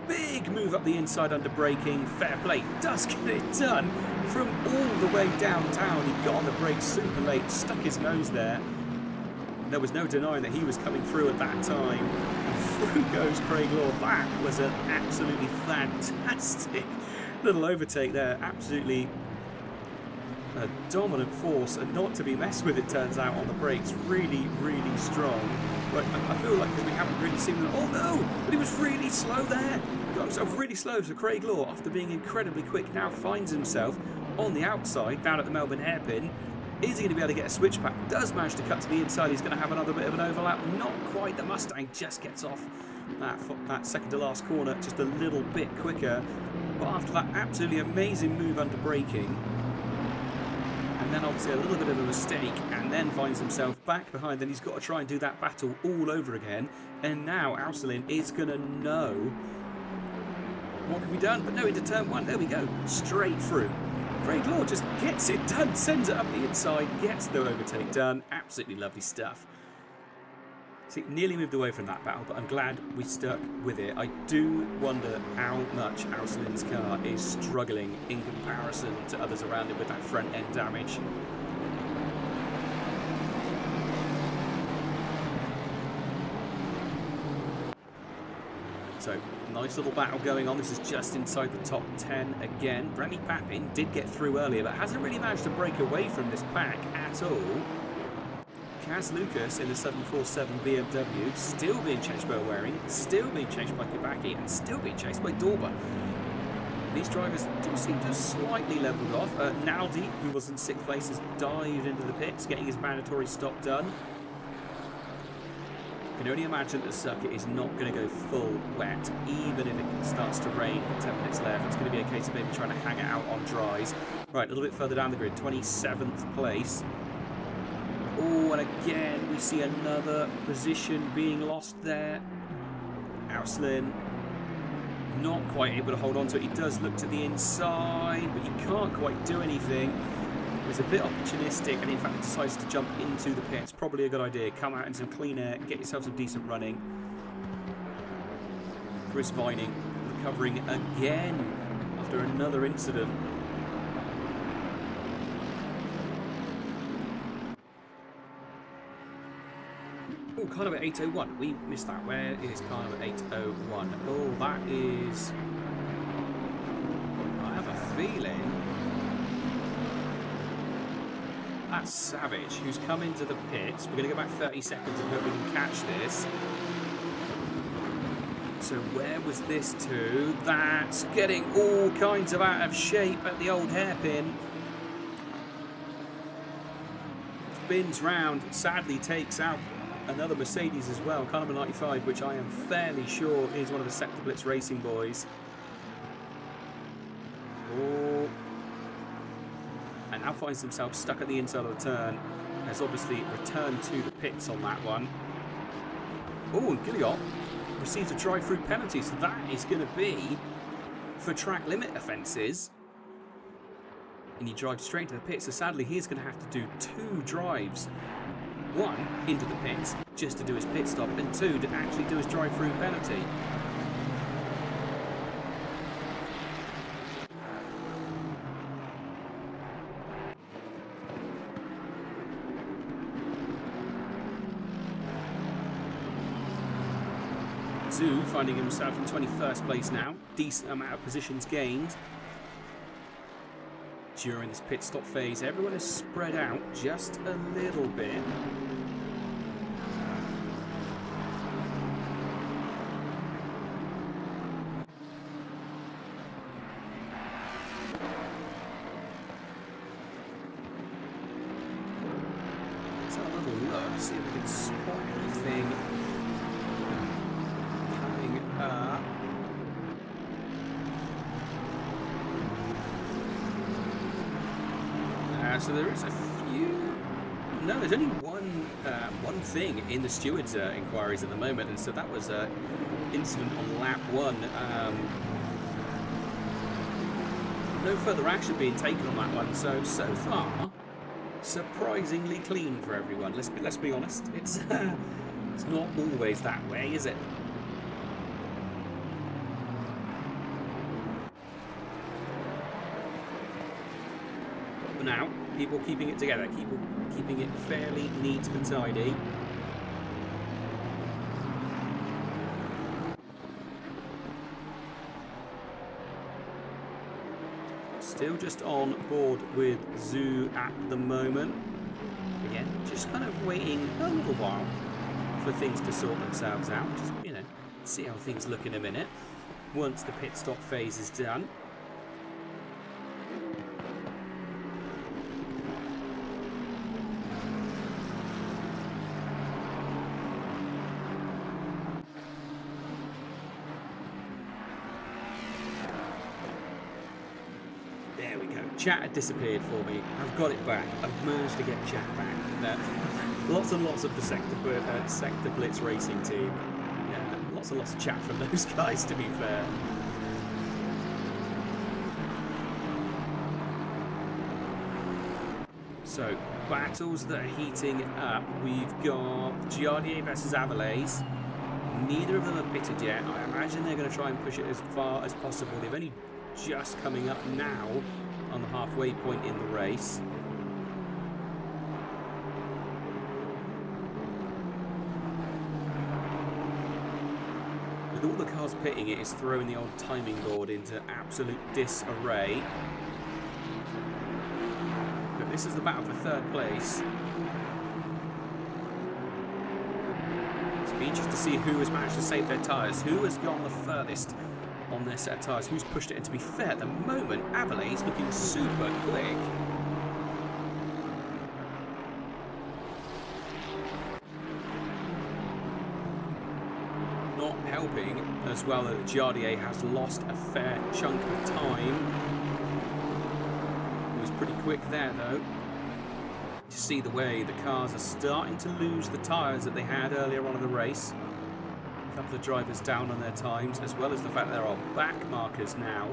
Big move up the inside under braking. Fair play. Does get it done from all the way downtown. He got on the brakes super late, stuck his nose there. There was no denying that he was coming through at that time. And through goes Craiglaw. That was an absolutely fantastic little overtake there. Absolutely a dominant force and not to be messed with, it turns out, on the brakes. Really, really strong. But I feel like because we haven't really seen them. Oh no! But he was really slow there. Got himself really slow. So Craiglaw, after being incredibly quick, now finds himself on the outside down at the Melbourne hairpin. Is he going to be able to get a switchback? Does manage to cut to the inside. He's going to have another bit of an overlap. Not quite. The Mustang just gets off that second to last corner just a little bit quicker. But after that absolutely amazing move under braking, and then obviously a little bit of a mistake, and then finds himself back behind, and he's got to try and do that battle all over again. And now Austerlin is going to know what can be done. But no, into turn one. There we go. Straight through. Craiglaw just gets it done, sends it up the inside, gets the overtake done. Absolutely lovely stuff. See, nearly moved away from that battle, but I'm glad we stuck with it. I do wonder how much Austerlin's car is struggling in comparison to others around it with that front end damage. So, nice little battle going on. This is just inside the top 10 again. Remy Papin did get through earlier, but hasn't really managed to break away from this pack at all. Kaz Lucas in the 747 BMW, still being chased by Waring, still being chased by Kibaki, and still being chased by Dorber. These drivers do seem to have slightly levelled off. Naldi, who was in 6th place, has dived into the pits, getting his mandatory stop done. I can only imagine that the circuit is not going to go full wet, even if it starts to rain with 10 minutes left. It's going to be a case of maybe trying to hang it out on dries. Right, a little bit further down the grid, 27th place. Oh, and again, we see another position being lost there. Auslin not quite able to hold on to it. He does look to the inside, but he can't quite do anything. He was a bit opportunistic, and in fact decides to jump into the pits. Probably a good idea. Come out in some clean air, get yourself some decent running. Chris Vining recovering again after another incident. Oh, Carnival 801. We missed that. Where is Carnival 801? Oh, that is... I have a feeling... That's Savage, who's come into the pits. We're going to go back 30 seconds and hope we can catch this. So where was this to? That's getting all kinds of out of shape at the old hairpin. Spins round, sadly takes out another Mercedes as well, car number 95, which I am fairly sure is one of the Sector Blitz Racing boys. Oh. And now finds himself stuck at the inside of the turn. Has obviously returned to the pits on that one. Oh, and Gilliot receives a drive-through penalty, so that is going to be for track limit offences. And he drives straight to the pits, so sadly he's going to have to do 2 drives. 1 into the pits just to do his pit stop, and 2 to actually do his drive-through penalty. Zoo finding himself in 21st place now. Decent amount of positions gained during this pit stop phase. Everyone is spread out just a little bit. Let's have a little look, see if we can spot anything So there is a few... No, there's only one thing in the stewards' inquiries at the moment, and so that was an incident on lap 1. No further action being taken on that one, so far surprisingly clean for everyone. Let's be honest. It's it's not always that way, is it? But now, people keeping it together, keeping it fairly neat and tidy. Still just on board with Zoo at the moment. Again, just kind of waiting a little while for things to sort themselves out. Just, you know, see how things look in a minute once the pit stop phase is done. There we go. Chat had disappeared for me. I've got it back. I've managed to get chat back. Lots and lots of the Sector Blitz racing team. Yeah, lots and lots of chat from those guys, to be fair. So, battles that are heating up. We've got Giardier versus Avalays. Neither of them are pitted yet. I imagine they're going to try and push it as far as possible. They've only just coming up now on the halfway point in the race. With all the cars pitting, it is throwing the old timing board into absolute disarray. But this is the battle for third place. It'll be interesting to see who has managed to save their tyres, who has gone the furthest on their set of tyres, who's pushed it. And to be fair, at the moment, Avalay's looking super quick. Not helping as well that Giardier has lost a fair chunk of time. He was pretty quick there though. To see the way the cars are starting to lose the tyres that they had earlier on in the race. A couple of drivers down on their times, as well as the fact there are back markers now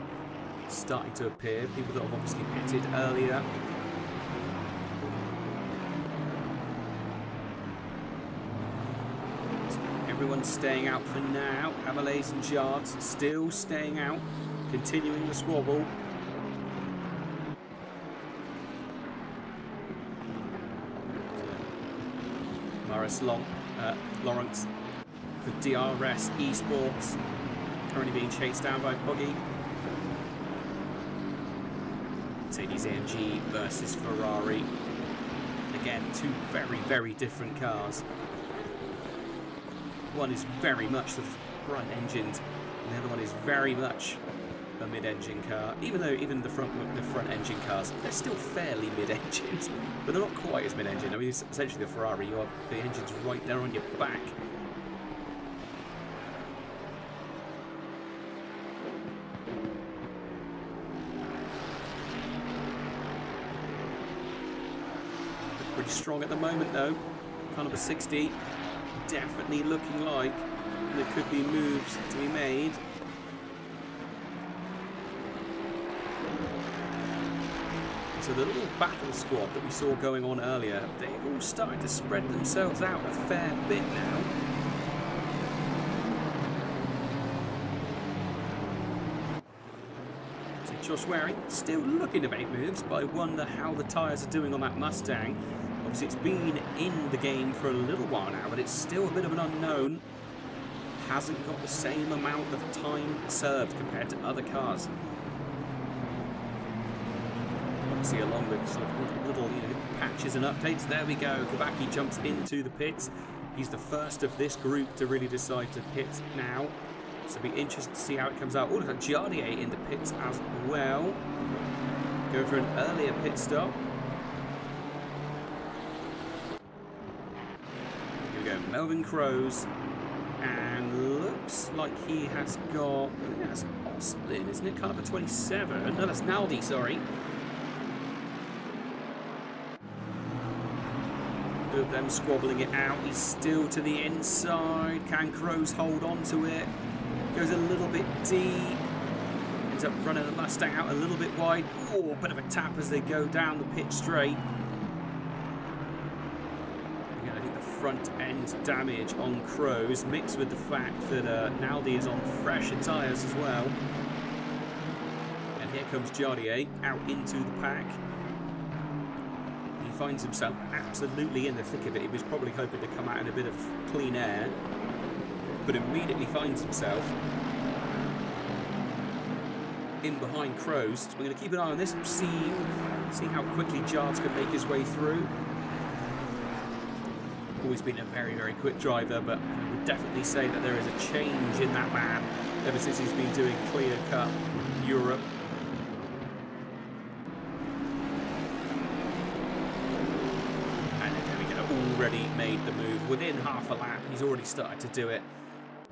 starting to appear. People that have obviously pitted earlier. So everyone's staying out for now. Avalays and Jards still staying out, continuing the squabble. Lawrence for DRS Esports, currently being chased down by Poggy. Mercedes AMG versus Ferrari. Again, two very, very different cars. One is very much the front engined, and the other one is very much a mid-engine car. Even though the front engine cars, they're still fairly mid-engined, but they're not quite as mid-engine. I mean, it's essentially the Ferrari, the engine's right there on your back. Pretty strong at the moment though. Car number 60, definitely looking like there could be moves to be made. So the little battle squad that we saw going on earlier, they've all started to spread themselves out a fair bit now. So Josh Waring still looking to make moves, but I wonder how the tyres are doing on that Mustang. Obviously it's been in the game for a little while now, but it's still a bit of an unknown. Hasn't got the same amount of time served compared to other cars. Obviously along with sort of little patches and updates. There we go, Kawaki jumps into the pits. He's the first of this group to really decide to pit now. So it'll be interesting to see how it comes out. Oh, look at Giardier in the pits as well. Go for an earlier pit stop. Here we go, Melvin Crows. And looks like he has got, I think that's Austin, isn't it? Car number 27. No, that's Naldi, sorry. of them squabbling it out. He's still to the inside. Can Kroos hold on to it? Goes a little bit deep. Ends up running the Mustang out a little bit wide. Oh, a bit of a tap as they go down the pitch straight. Again, I think the front end damage on Kroos mixed with the fact that Naldi is on fresher tyres as well. And here comes Jardier out into the pack. He finds himself absolutely in the thick of it. He was probably hoping to come out in a bit of clean air, but immediately finds himself in behind Kroos. So we're going to keep an eye on this and see how quickly Jards can make his way through. Always been a very, very quick driver, but I would definitely say that there is a change in that man ever since he's been doing Clear Cup Europe. And already made the move. Within half a lap, he's already started to do it.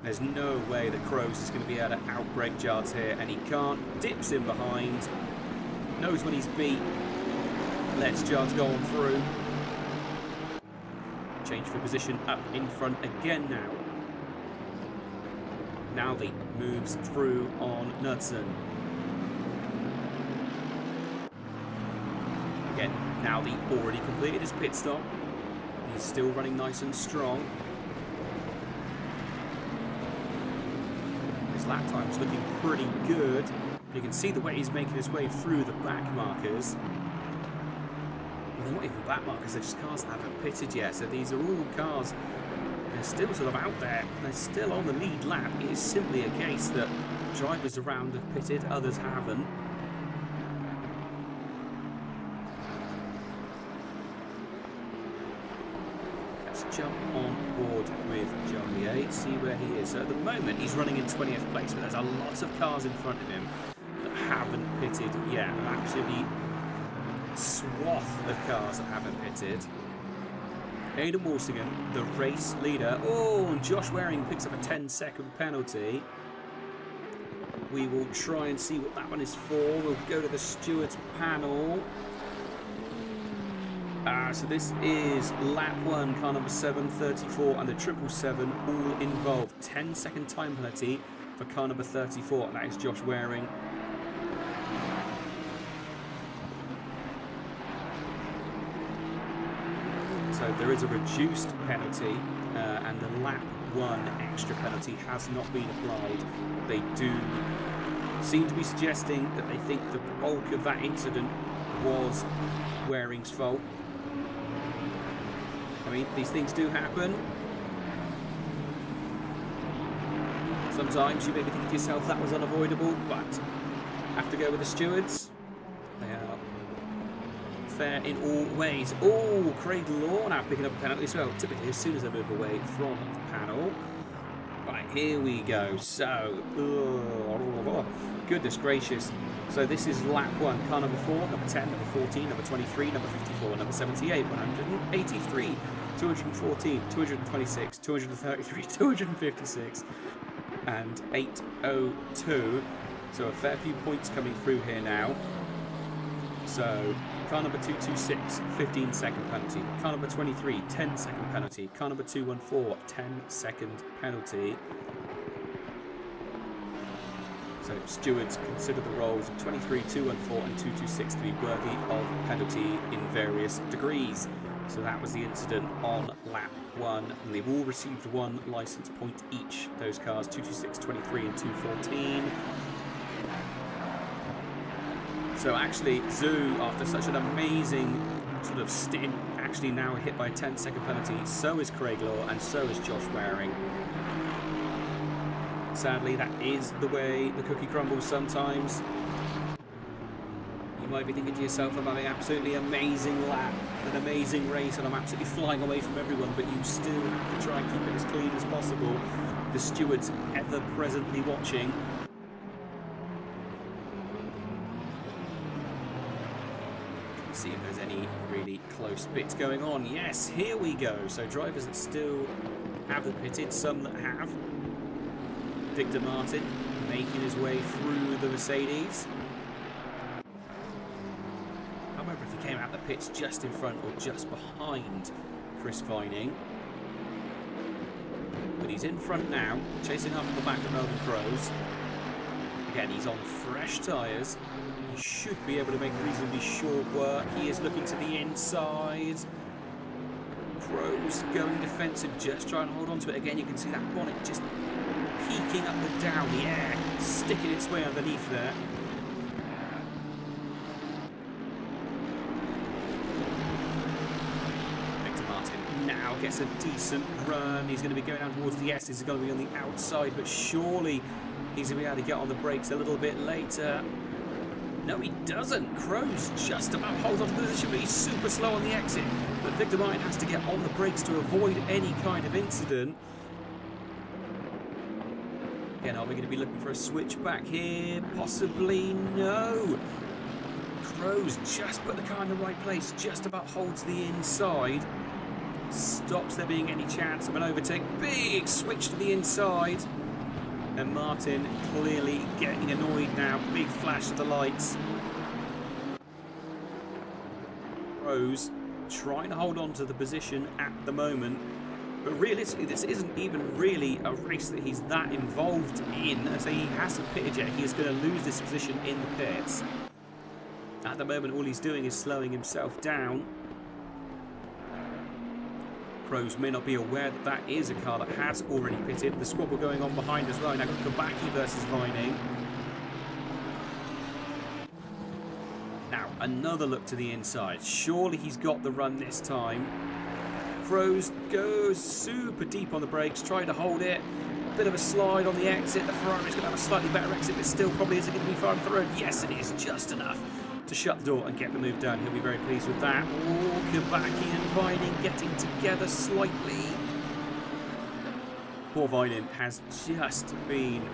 There's no way that Kroos is going to be able to outbrake Jards here, and he can't. Dips in behind. Knows when he's beat. Lets Jards go on through. Change for position up in front again now. Naldi moves through on Knudsen. Again, Naldi already completed his pit stop. He's still running nice and strong. His lap time's looking pretty good. You can see the way he's making his way through the back markers. Well, they're not even back markers, they're just cars that haven't pitted yet. So these are all cars, they're still sort of out there. They're still on the lead lap. It is simply a case that drivers around have pitted, others haven't. Jump on board with Jardier, see where he is. So at the moment he's running in 20th place, but there's a lot of cars in front of him that haven't pitted yet. An absolutely swath of cars that haven't pitted. Aidan Walsingham, the race leader. Oh, and Josh Waring picks up a 10-second penalty. We will try and see what that one is for. We'll go to the stewards panel. So this is lap 1, car number 734 and the 777 all involved. 10-second time penalty for car number 34, and that is Josh Waring. So there is a reduced penalty, and the lap 1 extra penalty has not been applied. They do seem to be suggesting that they think the bulk of that incident was Waring's fault. I mean, these things do happen. Sometimes you maybe think to yourself that was unavoidable, but have to go with the stewards. They are fair in all ways. Oh, Craig Law now picking up a penalty as well. Typically, as soon as they move away from the panel. Right, here we go. So, goodness gracious. So this is lap 1, car number 4, number 10, number 14, number 23, number 54, number 78, 183, 214, 226, 233, 256, and 802. So a fair few points coming through here now. So car number 226, 15-second penalty. Car number 23, 10-second penalty. Car number 214, 10-second penalty. So stewards consider the roles of 23, 214 and 226 to be worthy of penalty in various degrees. So that was the incident on lap 1, and they've all received 1 licence point each. Those cars, 226, 23 and 214. So actually, Zoo, after such an amazing sort of stint, actually now hit by a 10-second penalty. So is Craig Law, and so is Josh Waring. Sadly, that is the way the cookie crumbles sometimes. You might be thinking to yourself, I'm having an absolutely amazing lap, an amazing race, and I'm absolutely flying away from everyone, but you still have to try and keep it as clean as possible. The stewards ever presently watching. See if there's any really close bits going on. Yes, here we go. So drivers that still haven't pitted, some that have. Victor Martin making his way through the Mercedes. I can't remember if he came out the pits just in front or just behind Chris Vining. But he's in front now, chasing up the back of Melbourne Crows. Again, he's on fresh tyres. He should be able to make reasonably short work. He is looking to the inside. Crows going defensive, just trying to hold on to it. Again, you can see that bonnet just peeking up and down the air, sticking its way underneath there. Victor Martin now gets a decent run. He's going to be going down towards the S. He's going to be on the outside, but surely he's going to be able to get on the brakes a little bit later. No, he doesn't. Crows just about holds on to the position, but he's super slow on the exit. But Victor Martin has to get on the brakes to avoid any kind of incident. Again, are we going to be looking for a switch back here? Possibly no. Crows just put the car in the right place, just about holds the inside. Stops there being any chance of an overtake. Big switch to the inside. And Martin clearly getting annoyed now. Big flash of the lights. Crows trying to hold on to the position at the moment. But realistically, this isn't even really a race that he's that involved in. As he hasn't pitted yet, he is going to lose this position in the pits. At the moment, all he's doing is slowing himself down. Crows may not be aware that that is a car that has already pitted. The squabble going on behind as well. Now got Kabaki versus Vining. Now another look to the inside. Surely he's got the run this time. Crows goes super deep on the brakes, trying to hold it. Bit of a slide on the exit. The Ferrari's going to have a slightly better exit, but still probably isn't going to be far off the road. Yes, it is, just enough to shut the door and get the move done. He'll be very pleased with that. Oh, Kabaki and Vining getting together slightly. Poor Vining has just been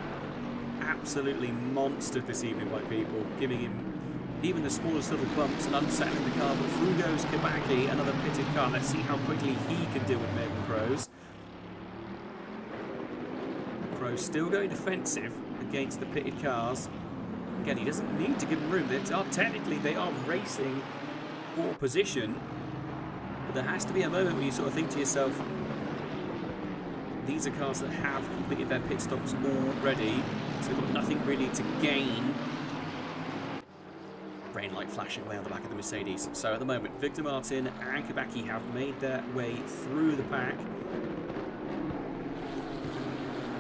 absolutely monstered this evening by people, giving him even the smallest little bumps and unsettling the car. But through goes Kabaki, another pitted car. Let's see how quickly he can deal with Melbourne Crows. Crows still going defensive against the pitted cars. Again, he doesn't need to give them room. Technically, they are racing for position. But there has to be a moment where you sort of think to yourself, these are cars that have completed their pit stops already, so they've got nothing really to gain. Rain light flashing away on the back of the Mercedes. So at the moment, Victor Martin and Kabaki have made their way through the pack.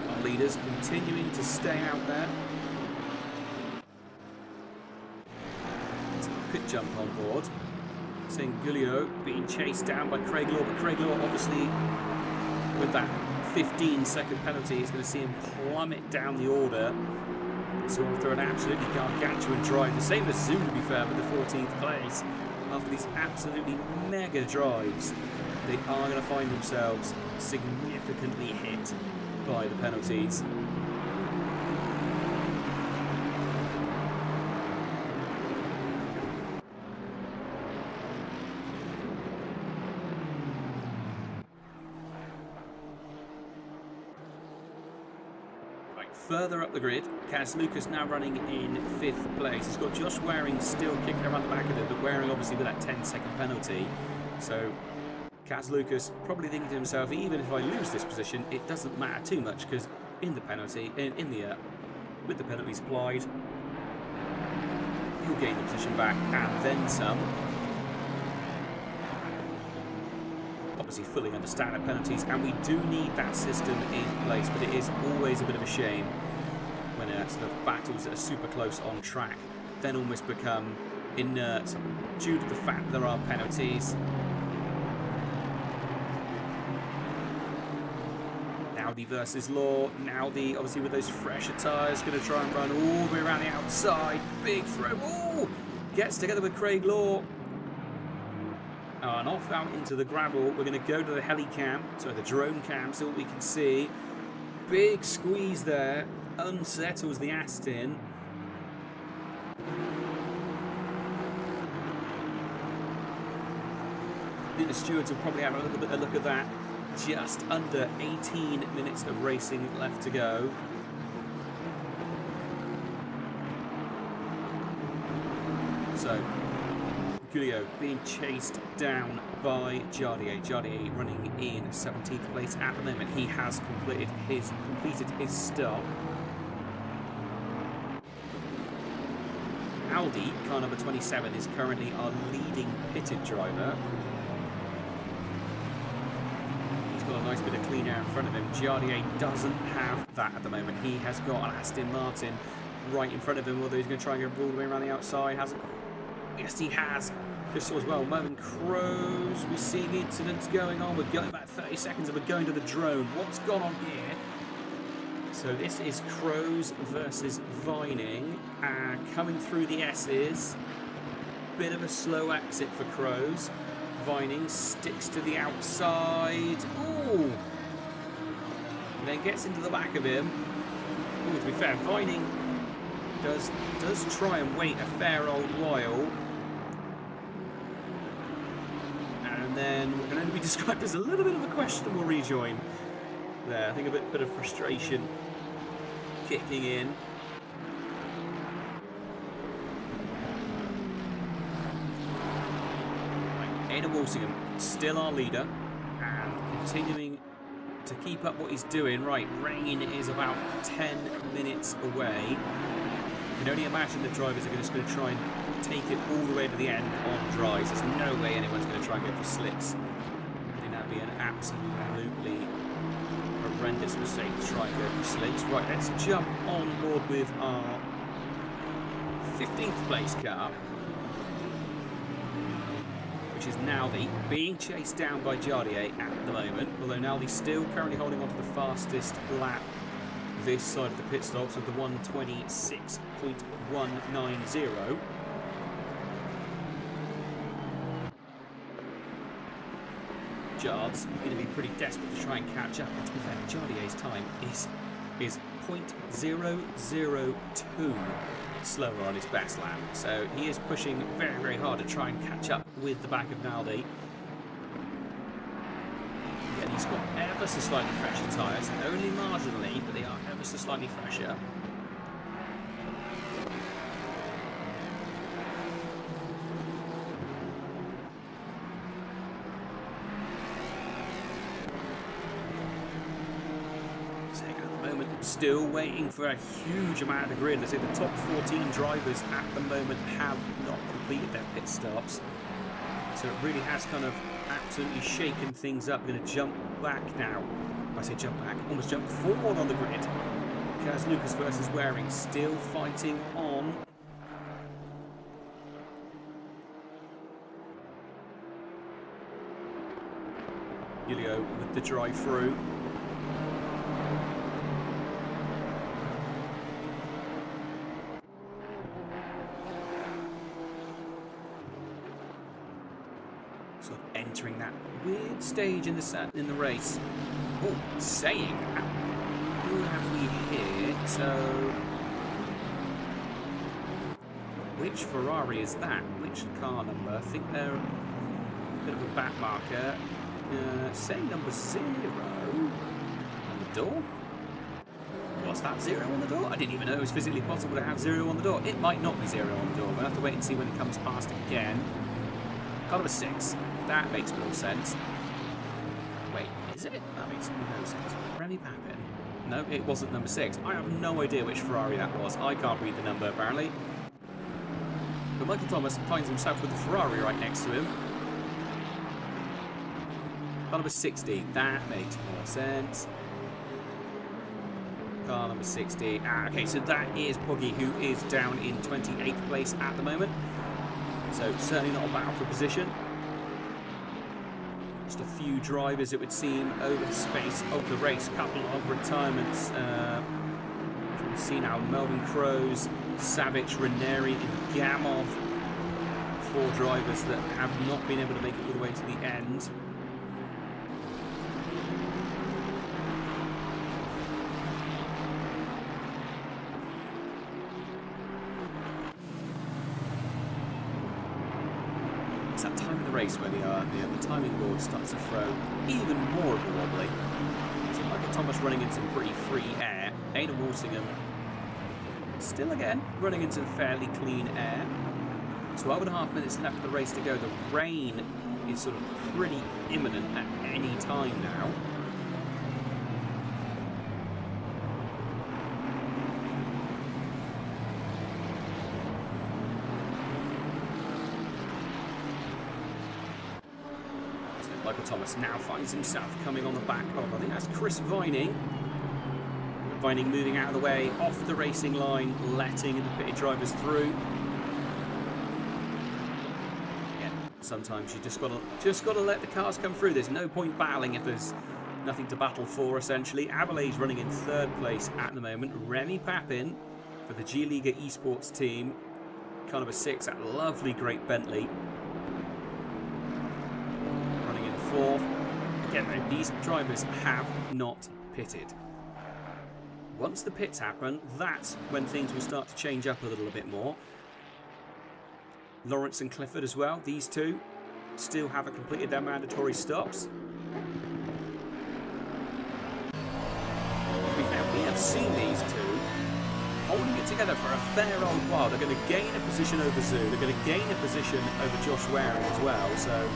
Our leaders continuing to stay out there. Pit jump on board. Seeing Guillot being chased down by Craig Law, but Craig Law obviously with that 15-second penalty is going to see him plummet down the order. So after an absolutely gargantuan drive, the same as Zoom to be fair, with the 14th place, after these absolutely mega drives, they are going to find themselves significantly hit by the penalties. Further up the grid, Kaz Lucas now running in 5th place. He's got Josh Waring still kicking around the back of it, but Waring obviously with that 10-second penalty. So Kaz Lucas probably thinking to himself, even if I lose this position, it doesn't matter too much because in the penalty, with the penalties applied, he'll gain the position back and then some. Obviously fully understand the penalties, and we do need that system in place, but it is always a bit of a shame when sort of battles that are super close on track then almost become inert due to the fact there are penalties. Naudi versus Law. Naudi obviously with those fresher tyres going to try and run all the way around the outside. Big throw. Oh! Gets together with Craig Law. And off out into the gravel. We're going to go to the heli cam, so the drone cam, so we can see. Big squeeze there, unsettles the Aston. I think the stewards will probably have a little bit of a look at that. Just under 18 minutes of racing left to go. So Giulio being chased down by Jardier. Jardier running in 17th place at the moment. He has completed his stop. Aldi, car number 27, is currently our leading pitted driver. He's got a nice bit of clean air in front of him. Jardier doesn't have that at the moment. He has got an Aston Martin right in front of him, although he's going to try and go all the way around the outside. Hasn't. Yes, he has. Just saw as well. Moment Crows. We're seeing incidents going on. We're going about 30 seconds and we're going to the drone. What's gone on here? So this is Crows versus Vining. Coming through the S's. Bit of a slow exit for Crows. Vining sticks to the outside. Ooh! And then gets into the back of him. Ooh, to be fair, Vining does try and wait a fair old while. And then what can only be described as a little bit of a questionable rejoin there. I think a bit of frustration kicking in. Right, Aidan Walsingham, still our leader, and continuing to keep up what he's doing. Right, rain is about 10 minutes away. You can only imagine the drivers are just going to try and take it all the way to the end on dries. There's no way anyone's going to try and go for slicks. I think that would be an absolutely horrendous mistake to try and go for slicks. Right, let's jump on board with our 15th place car, which is Naldi, being chased down by Jardier at the moment, although Naldi's still currently holding on to the fastest lap this side of the pit stops with the 1:26.190. Jards going to be pretty desperate to try and catch up. And to be fair, Jardier's time is 0.002 slower on his best lap. So he is pushing very, very hard to try and catch up with the back of Naldi. And he's got ever so slightly fresher tyres, only marginally, but they are ever so slightly fresher. Still waiting for a huge amount of the grid. Let's say the top 14 drivers at the moment have not completed their pit stops. So it really has kind of absolutely shaken things up. We're going to jump back now. I say jump back, almost jump forward on the grid. Kaz Lucas versus Waring still fighting on. Julio with the drive through. Entering that weird stage in the race. Oh, saying that, who have we here? So, which Ferrari is that? Which car number? I think they're a bit of a back marker. Saying number 0 on the door. Was that 0 on the door? I didn't even know it was physically possible to have 0 on the door. It might not be 0 on the door. We'll have to wait and see when it comes past again. Car number 6. That makes no sense. Wait, is it? That makes no sense. Remy Papin? No, it wasn't number 6. I have no idea which Ferrari that was. I can't read the number, apparently. But Michael Thomas finds himself with the Ferrari right next to him. Car number 60. That makes more sense. Car number 60. Okay, so that is Poggy, who is down in 28th place at the moment. So certainly not a battle for position. Just a few drivers, it would seem, over the space of the race. A couple of retirements. We've seen now Melvin Crows, Savic, Ranieri and Gamov. 4 drivers that have not been able to make it all the way to the end. It's that time of the race where the timing board starts to throw even more of a wobbly. So Michael Thomas running into some pretty free air. Aidan Walsingham still again running into fairly clean air. 12.5 minutes left of the race to go. The rain is sort of pretty imminent at any time now. So Michael Thomas now finds himself coming on the back of, I think that's Chris Vining. Vining moving out of the way, off the racing line, letting the pitted drivers through. Sometimes you just gotta let the cars come through. There's no point battling if there's nothing to battle for, essentially. Abelay's running in 3rd place at the moment. Remy Papin for the G Liga Esports team. Kind of a 6 at lovely Great Bentley. Running in 4th. Again, these drivers have not pitted. Once the pits happen, that's when things will start to change up a little bit more. Lawrence and Clifford as well, these two still haven't completed their mandatory stops. To be fair, we have seen these two holding it together for a fair old while. They're going to gain a position over Zoo, they're going to gain a position over Josh Waring as well, so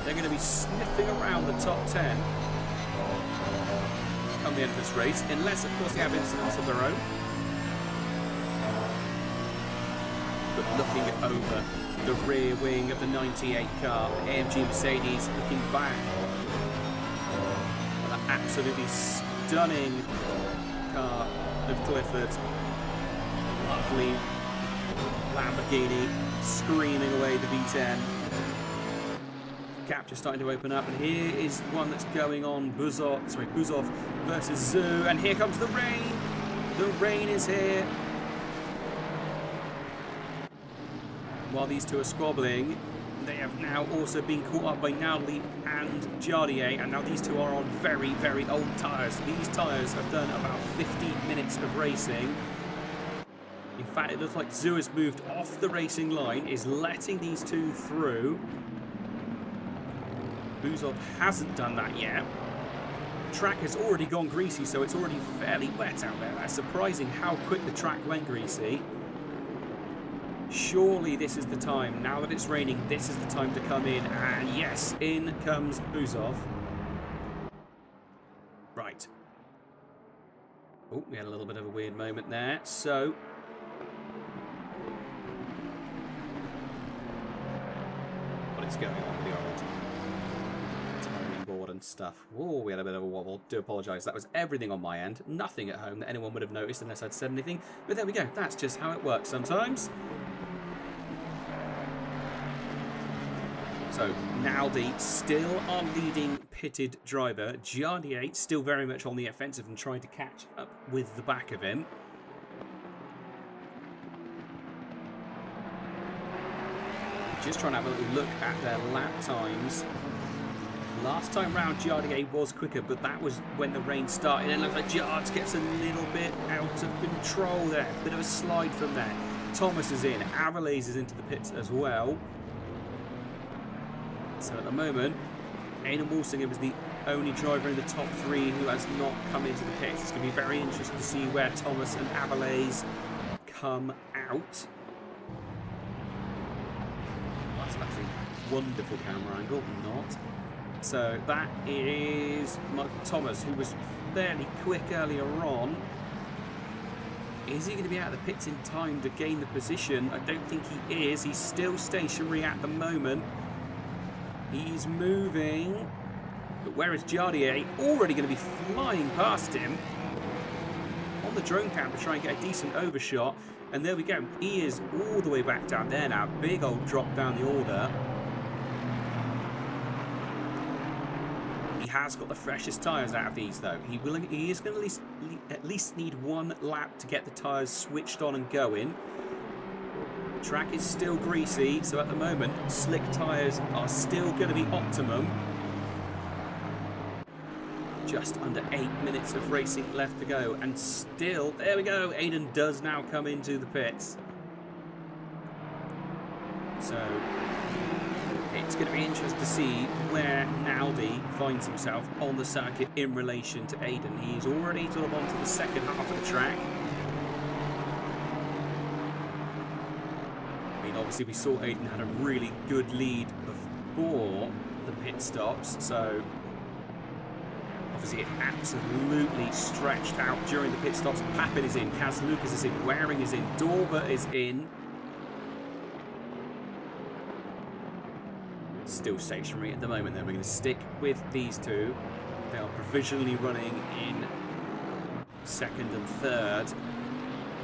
they're going to be sniffing around the top 10 come the end of this race, unless of course they have incidents of their own. But looking over the rear wing of the 98 car, AMG Mercedes looking back on that absolutely stunning car of Clifford. Lovely Lamborghini screaming away the V10. Capture starting to open up, and here is one that's going on. Buzov versus Zoo, and here comes the rain. The rain is here. While these two are squabbling, they have now also been caught up by Nowley and Jardier, and now these two are on very, very old tyres. These tyres have done about 15 minutes of racing. In fact, it looks like Zoo has moved off the racing line, is letting these two through. Buzov hasn't done that yet. Track has already gone greasy, so it's already fairly wet out there. That's surprising how quick the track went greasy. Surely this is the time, now that it's raining, this is the time to come in, and yes, in comes Buzov. Right. Oh, we had a little bit of a weird moment there, so... what is going on with the old timing board and stuff? Oh, we had a bit of a wobble. Do apologise, that was everything on my end. Nothing at home that anyone would have noticed unless I'd said anything. But there we go, that's just how it works sometimes. So, Naldi still our leading pitted driver. Jardier still very much on the offensive and trying to catch up with the back of him. Just trying to have a little look at their lap times. Last time round, Jardier was quicker, but that was when the rain started. And it looks like Jards gets a little bit out of control there. Bit of a slide from there. Thomas is in. Averlaise is into the pits as well. So at the moment, Aidan Walsingham is the only driver in the top 3 who has not come into the pits. It's going to be very interesting to see where Thomas and Averlaise come out. That's a wonderful camera angle, not. So that is Michael Thomas, who was fairly quick earlier on. Is he going to be out of the pits in time to gain the position? I don't think he is. He's still stationary at the moment. He's moving, but where is Jardier? Already going to be flying past him on the drone cam to try and get a decent overshot. And there we go. He is all the way back down there now. Big old drop down the order. He has got the freshest tyres out of these, though. He is going to at least need 1 lap to get the tyres switched on and going. Track is still greasy, so at the moment, slick tyres are still going to be optimum. Just under 8 minutes of racing left to go, and still, there we go, Aidan does now come into the pits. So, it's going to be interesting to see where Naldi finds himself on the circuit in relation to Aidan. He's already sort of onto the second half of the track. mean, obviously we saw Aiden had a really good lead before the pit stops, so obviously it absolutely stretched out during the pit stops. Papin is in, Kaz Lucas is in, Waring is in, Dorber is in. Still stationary at the moment then. We're going to stick with these two. They are provisionally running in second and third.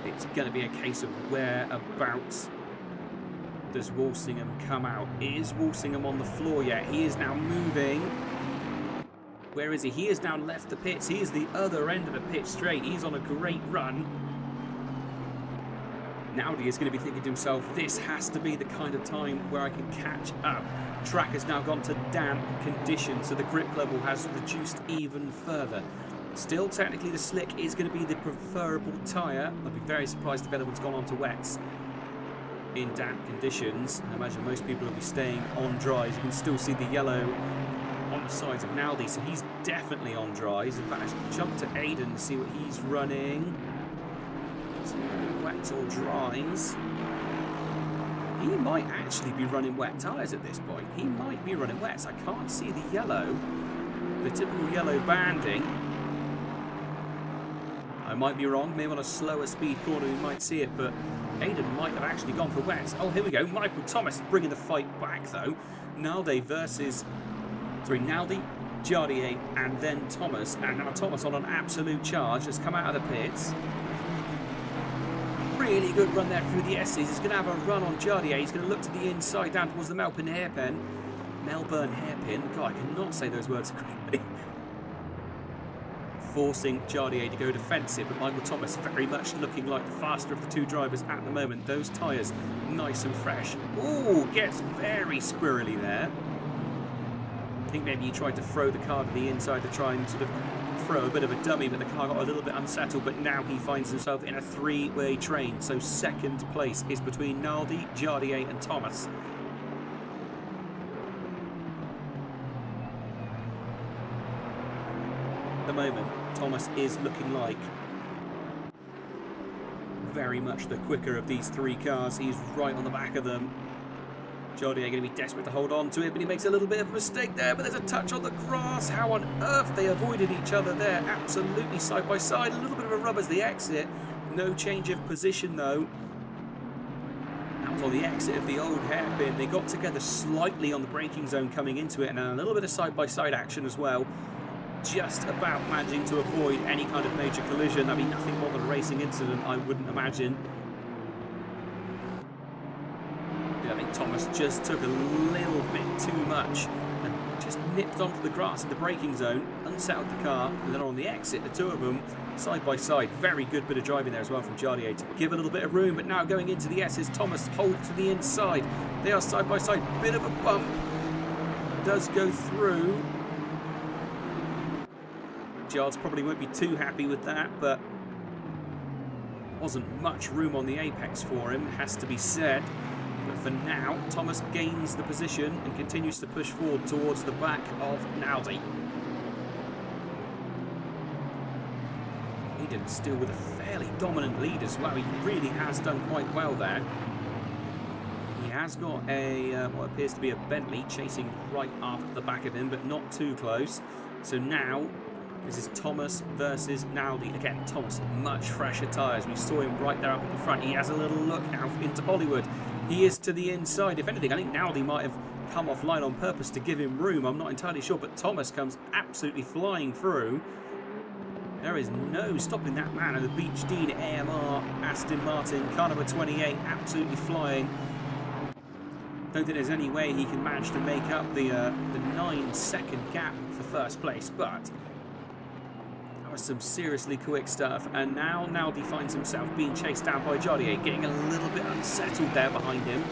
It's going to be a case of whereabouts does Walsingham come out. Is Walsingham on the floor yet? He is now moving. Where is he? He has now left the pits. He is the other end of the pit straight. He's on a great run. Naldi is going to be thinking to himself, this has to be the kind of time where I can catch up. Track has now gone to damp conditions, so the grip level has reduced even further. Still, technically, the slick is going to be the preferable tyre. I'd be very surprised if anyone's gone on to wets in damp conditions. I imagine most people will be staying on dries. You can still see the yellow on the sides of Naldi, so he's definitely on dries. In fact, let's jump to Aiden to see what he's running. Wets or dries. He might actually be running wet tyres at this point. He might be running wets. I can't see the yellow, the typical yellow banding. I might be wrong. Maybe on a slower speed corner we might see it, but Aiden might have actually gone for wets. Oh, here we go. Michael Thomas bringing the fight back though. Naldi, Jardier, and then Thomas. And now Thomas on an absolute charge has come out of the pits. Really good run there through the S's. He's going to have a run on Jardier. He's going to look to the inside down towards the Melbourne hairpin. God, I cannot say those words correctly. Forcing Jardier to go defensive, but Michael Thomas very much looking like the faster of the two drivers at the moment. Those tyres nice and fresh. Ooh, gets very squirrely there. I think maybe he tried to throw the car to the inside to try and sort of throw a bit of a dummy, but the car got a little bit unsettled. But now he finds himself in a three-way train, so second place is between Naldi, Jardier and Thomas. At the moment, Thomas is looking like very much the quicker of these three cars. He's right on the back of them. Jardier going to be desperate to hold on to it, but he makes a little bit of a mistake there, but there's a touch on the grass. How on earth they avoided each other there, absolutely side by side. A little bit of a rub as they exit. No change of position though. That was on the exit of the old hairpin. They got together slightly on the braking zone coming into it, and a little bit of side by side action as well. Just about managing to avoid any kind of major collision. I mean, nothing more than a racing incident, I wouldn't imagine. I think Thomas just took a little bit too much and just nipped onto the grass in the braking zone, unsettled the car, and then on the exit, the two of them side by side. Very good bit of driving there as well from Jardier to give a little bit of room, but now going into the S's, Thomas holds to the inside. They are side by side, bit of a bump, does go through. Jards probably won't be too happy with that, but wasn't much room on the apex for him, has to be said. But for now, Thomas gains the position and continues to push forward towards the back of Naldi. Aiden still with a fairly dominant lead as well. He really has done quite well there. He has got a what appears to be a Bentley chasing right after the back of him, but not too close. So now this is Thomas versus Naldi. Again, Thomas, much fresher tyres. We saw him right there up at the front. He has a little look out into Hollywood. He is to the inside. If anything, I think Naldi might have come offline on purpose to give him room. I'm not entirely sure, but Thomas comes absolutely flying through. There is no stopping that man. And the Beach Dean AMR Aston Martin, car number 28, absolutely flying. Don't think there's any way he can manage to make up the 9-second gap for first place, but some seriously quick stuff. And now Naldi finds himself being chased down by Jardier, getting a little bit unsettled there behind him.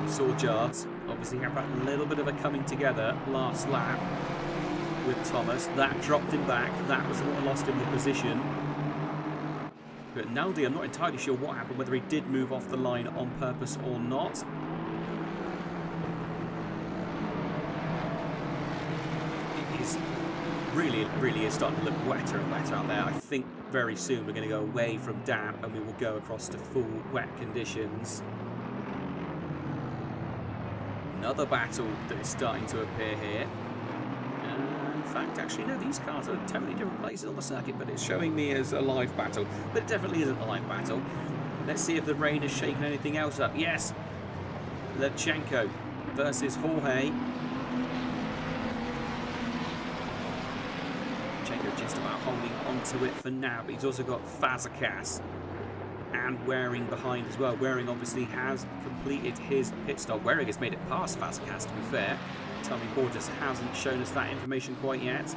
Saw Jards obviously have that little bit of a coming together last lap with Thomas. That dropped him back. That was what lost him the position. But Naldi, I'm not entirely sure what happened, whether he did move off the line on purpose or not. really is starting to look wetter and wetter out there. I think very soon we're going to go away from damp and we will go across to full wet conditions. Another battle that is starting to appear here. In fact, actually, no, these cars are totally different places on the circuit, but it's showing me as a live battle. But it definitely isn't a live battle. Let's see if the rain has shaken anything else up. Yes! Levchenko versus Jorge. Levchenko just about holding onto it for now, but he's also got Fazekas and Waring behind as well. Waring obviously has completed his pit stop. Waring has made it past Fazekas, to be fair. Tommy Borges hasn't shown us that information quite yet.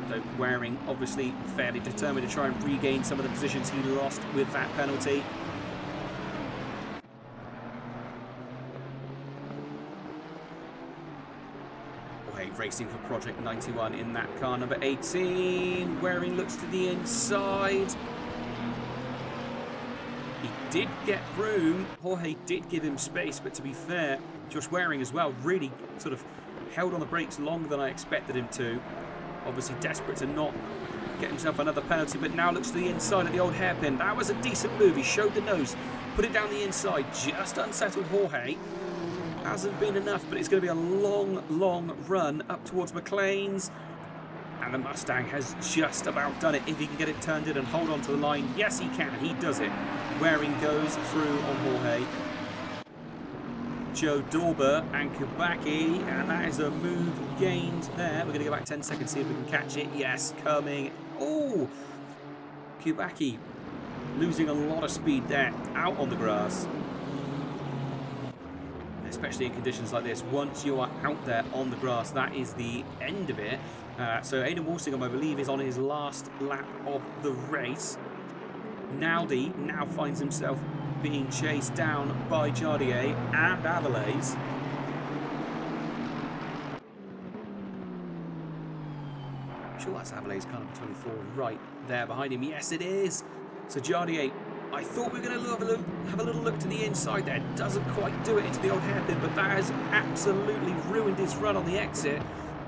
So Waring obviously fairly determined to try and regain some of the positions he lost with that penalty. Racing for Project 91 in that car, number 18. Waring looks to the inside. He did get room. Jorge did give him space, but to be fair, Josh Waring as well really sort of held on the brakes longer than I expected him to. Obviously desperate to not get himself another penalty, but now looks to the inside of the old hairpin. That was a decent move. He showed the nose, put it down the inside, just unsettled Jorge. Hasn't been enough, but it's going to be a long run up towards McLean's. And the Mustang has just about done it. If he can get it turned in and hold on to the line, yes he can, he does it. Waring goes through on Jorge. Joe Dorber and Kubacki, and that is a move gained there. We're going to go back 10 seconds, see if we can catch it. Yes, coming. Oh! Kubacki losing a lot of speed there, out on the grass. Especially in conditions like this, once you are out there on the grass, that is the end of it. So Aidan Walsingham, I believe, is on his last lap of the race. Naldi now finds himself being chased down by Jardier and Avilés. I'm sure that's Avilés, car number 24, right there behind him. Yes, it is. So Jardier, I thought we were going to have a little look to the inside there. Doesn't quite do it into the old hairpin, but that has absolutely ruined his run on the exit.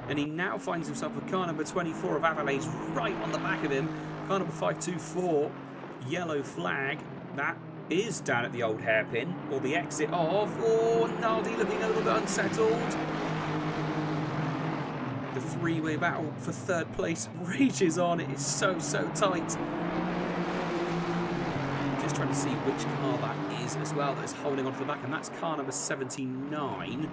And he now finds himself with car number 24 of Avilés right on the back of him. Car number 524, yellow flag. That is down at the old hairpin, or the exit of. Oh, Naldi looking a little bit unsettled. The three-way battle for third place rages on. It is so tight. Just trying to see which car that is as well that is holding on to the back, and that's car number 79.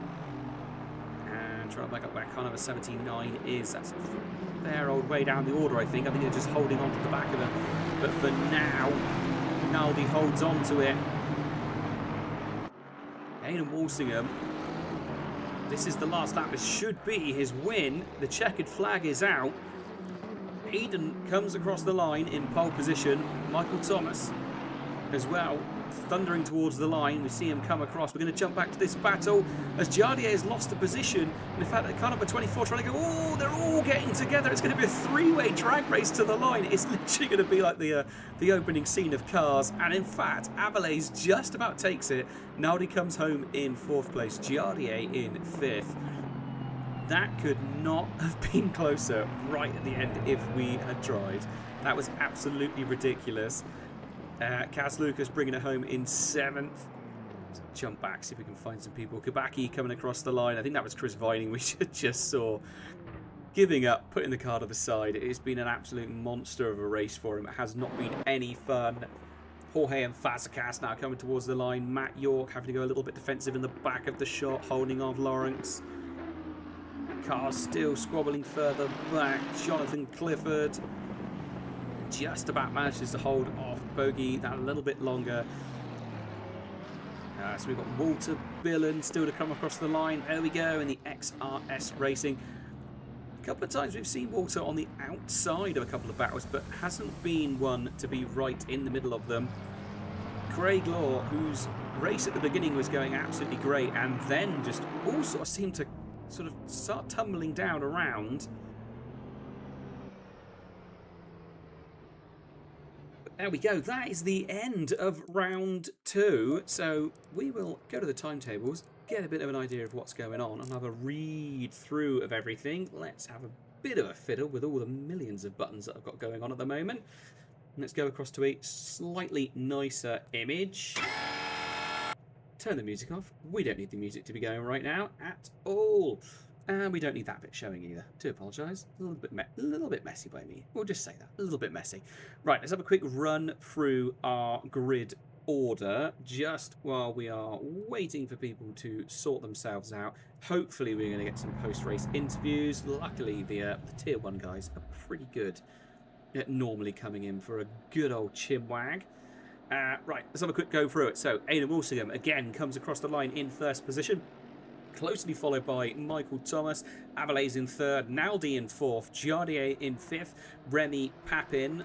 And trying to back up where car number 79 is. That's a fair old way down the order, I think. I think they're just holding on to the back of it. But for now, Naldi holds on to it. Aidan Walsingham, this is the last lap. This should be his win. The checkered flag is out. Aidan comes across the line in pole position. Michael Thomas as well, thundering towards the line. We see him come across. We're going to jump back to this battle as Jardier has lost the position. And in fact, car number 24 trying to go, oh, they're all getting together. It's going to be a three-way drag race to the line. It's literally going to be like the opening scene of Cars. And in fact, Avilés just about takes it. Naldi comes home in 4th place, Jardier in 5th. That could not have been closer right at the end if we had tried. That was absolutely ridiculous. Kaz Lucas bringing it home in 7th. Let's jump back, see if we can find some people. Kubacki coming across the line. I think that was Chris Vining we just saw. Giving up, putting the car to the side. It's been an absolute monster of a race for him. It has not been any fun. Jorge and Fazekas now coming towards the line. Matt York having to go a little bit defensive in the back of the shot, holding off Lawrence. Car still squabbling further back. Jonathan Clifford just about manages to hold off Bogey that a little bit longer. So we've got Walter Billen still to come across the line. There we go in the XRS Racing. A couple of times we've seen Walter on the outside of a couple of battles, but hasn't been one to be right in the middle of them. Craig Law, whose race at the beginning was going absolutely great, and then just all sort of seemed to sort of start tumbling down around. There we go. That is the end of round 2. So we will go to the timetables, get a bit of an idea of what's going on, and have a read through of everything. Let's have a bit of a fiddle with all the millions of buttons that I've got going on at the moment. Let's go across to a slightly nicer image. Turn the music off. We don't need the music to be going right now at all. And we don't need that bit showing either. Do apologise. A little bit messy by me. We'll just say that. A little bit messy. Right, let's have a quick run through our grid order just while we are waiting for people to sort themselves out. Hopefully we're going to get some post-race interviews. Luckily the Tier 1 guys are pretty good at normally coming in for a good old chinwag. Right, let's have a quick go through it. So Aidan Walsingham again comes across the line in first position, closely followed by Michael Thomas, Avalez in third, Naldi in fourth, Jardier in fifth, Remy Papin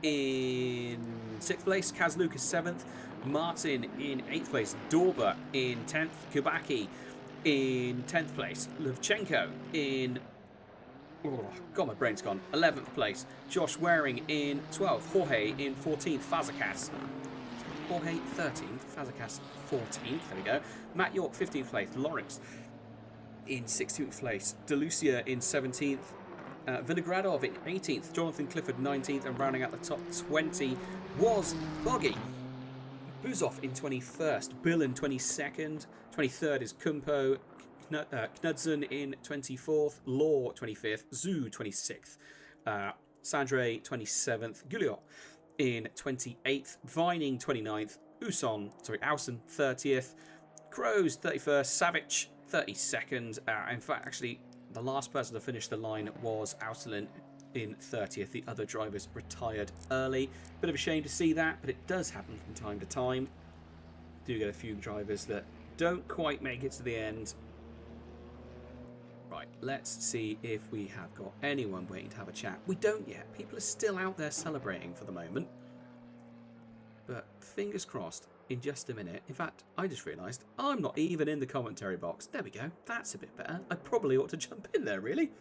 in sixth place, Kaz Lucas seventh, Martin in eighth place, Dorber in 10th, Kubaki in 10th place, Levchenko in... Oh, God, my brain's gone. 11th place. Josh Waring in 12th. Jorge in 14th. Fazakas. Jorge 13th. Fazakas 14th. There we go. Matt York 15th place. Lawrence in 16th place. DeLucia in 17th. Vinogradov in 18th. Jonathan Clifford 19th. And rounding out the top 20 was Boggy. Buzov in 21st. Bill in 22nd. 23rd is Kumpo. Knudsen in 24th, Law 25th, Zoo 26th, Sandre 27th, Guliot in 28th, Vining 29th, Ausen 30th, Crows 31st, Savage 32nd. In fact, actually, the last person to finish the line was Auselin in 30th. The other drivers retired early. Bit of a shame to see that, but it does happen from time to time. Do get a few drivers that don't quite make it to the end. Right, let's see if we have got anyone waiting to have a chat. We don't yet. People are still out there celebrating for the moment. But fingers crossed, in just a minute. In fact, I just realised I'm not even in the commentary box. There we go. That's a bit better. I probably ought to jump in there, really.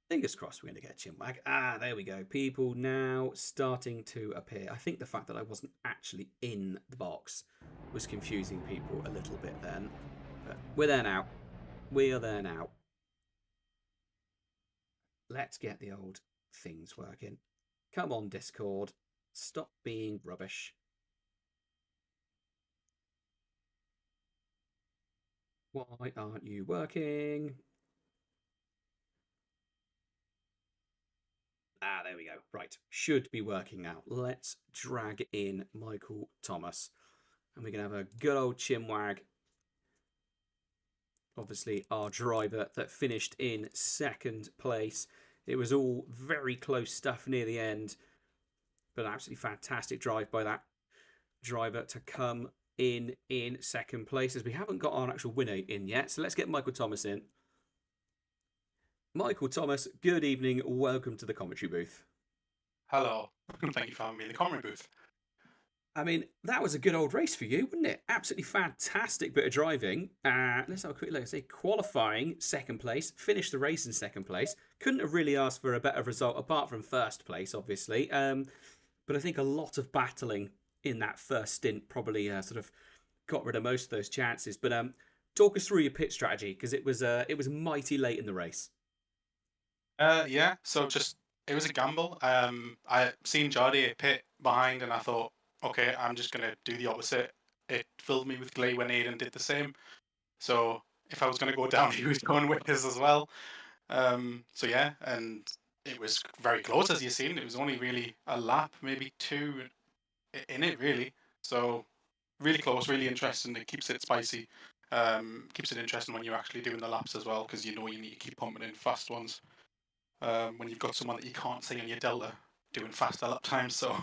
Fingers crossed we're going to get a chinwag. Ah, there we go. People now starting to appear. I think the fact that I wasn't actually in the box was confusing people a little bit then. But we're there now. We are there now. Let's get the old things working. Come on, Discord. Stop being rubbish. Why aren't you working? Ah, there we go. Right. Should be working now. Let's drag in Michael Thomas. And we're going to have a good old chinwag. Obviously, our driver that finished in second place. It was all very close stuff near the end. But an absolutely fantastic drive by that driver to come in second place, as we haven't got our actual winner in yet. So let's get Michael Thomas in. Michael Thomas, good evening. Welcome to the commentary booth. Hello. Thank you for having me in the commentary booth. I mean, that was a good old race for you, wasn't it? Absolutely fantastic bit of driving. Let's have a quick look. Say qualifying second place, finished the race in second place. Couldn't have really asked for a better result apart from first place, obviously. But I think a lot of battling in that first stint probably sort of got rid of most of those chances. But talk us through your pit strategy, because it was mighty late in the race. Yeah, so it was a gamble. I seen Jardy pit behind and I thought, okay, I'm just going to do the opposite. It filled me with glee when Aidan did the same. So if I was going to go down, he was going with us as well. So yeah, and it was very close, as you've seen. It was only really a lap, maybe two in it, really. So really close, really interesting. It keeps it spicy. Keeps it interesting when you're actually doing the laps as well, because you know you need to keep pumping in fast ones. When you've got someone that you can't see on your delta doing faster lap times. So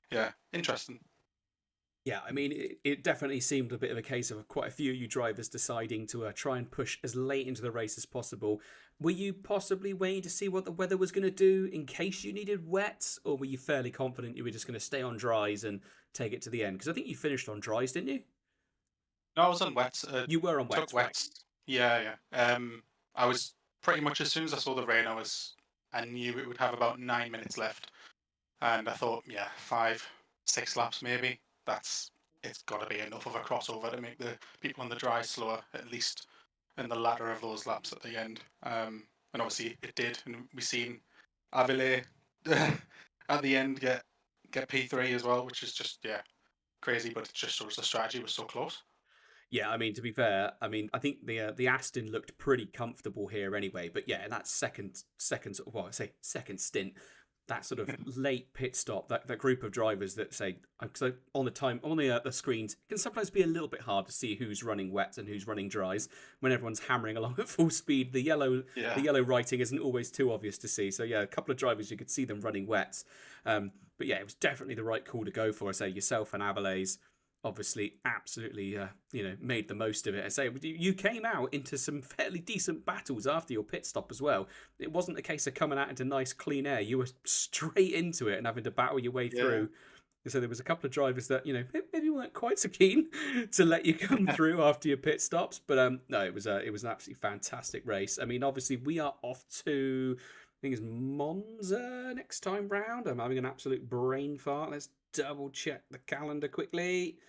yeah, interesting. Yeah, I mean, it definitely seemed a bit of a case of quite a few of you drivers deciding to try and push as late into the race as possible. Were you possibly waiting to see what the weather was going to do in case you needed wets, or were you fairly confident you were just going to stay on dries and take it to the end? Because I think you finished on dries, didn't you? No, I was on wets. You were on wets, took wets. Right. Yeah. I was pretty much, as soon as I saw the rain, I was I knew it would have about 9 minutes left, and I thought, yeah, 5, 6 laps maybe. It's got to be enough of a crossover to make the people on the dry slower, at least in the latter of those laps at the end. And obviously it did, and we've seen Avila at the end get P3 as well, which is just crazy. But it just shows the strategy was so close. Yeah, I mean, to be fair, I mean, I think the Aston looked pretty comfortable here anyway. But yeah, in that second, well, I say second stint, that sort of late pit stop, that group of drivers that say, so on the screens, it can sometimes be a little bit hard to see who's running wets and who's running dries when everyone's hammering along at full speed. The yellow writing isn't always too obvious to see. So yeah, a couple of drivers you could see them running wets. But yeah, it was definitely the right call to go for. I say yourself and Avila's obviously absolutely made the most of it. I say you came out into some fairly decent battles after your pit stop as well. It wasn't a case of coming out into nice clean air. You were straight into it and having to battle your way through. So there was a couple of drivers that maybe weren't quite so keen to let you come through after your pit stops, but no, it was an absolutely fantastic race. I mean, obviously we are off to, I think it's Monza next time round. I'm having an absolute brain fart. Let's double check the calendar quickly.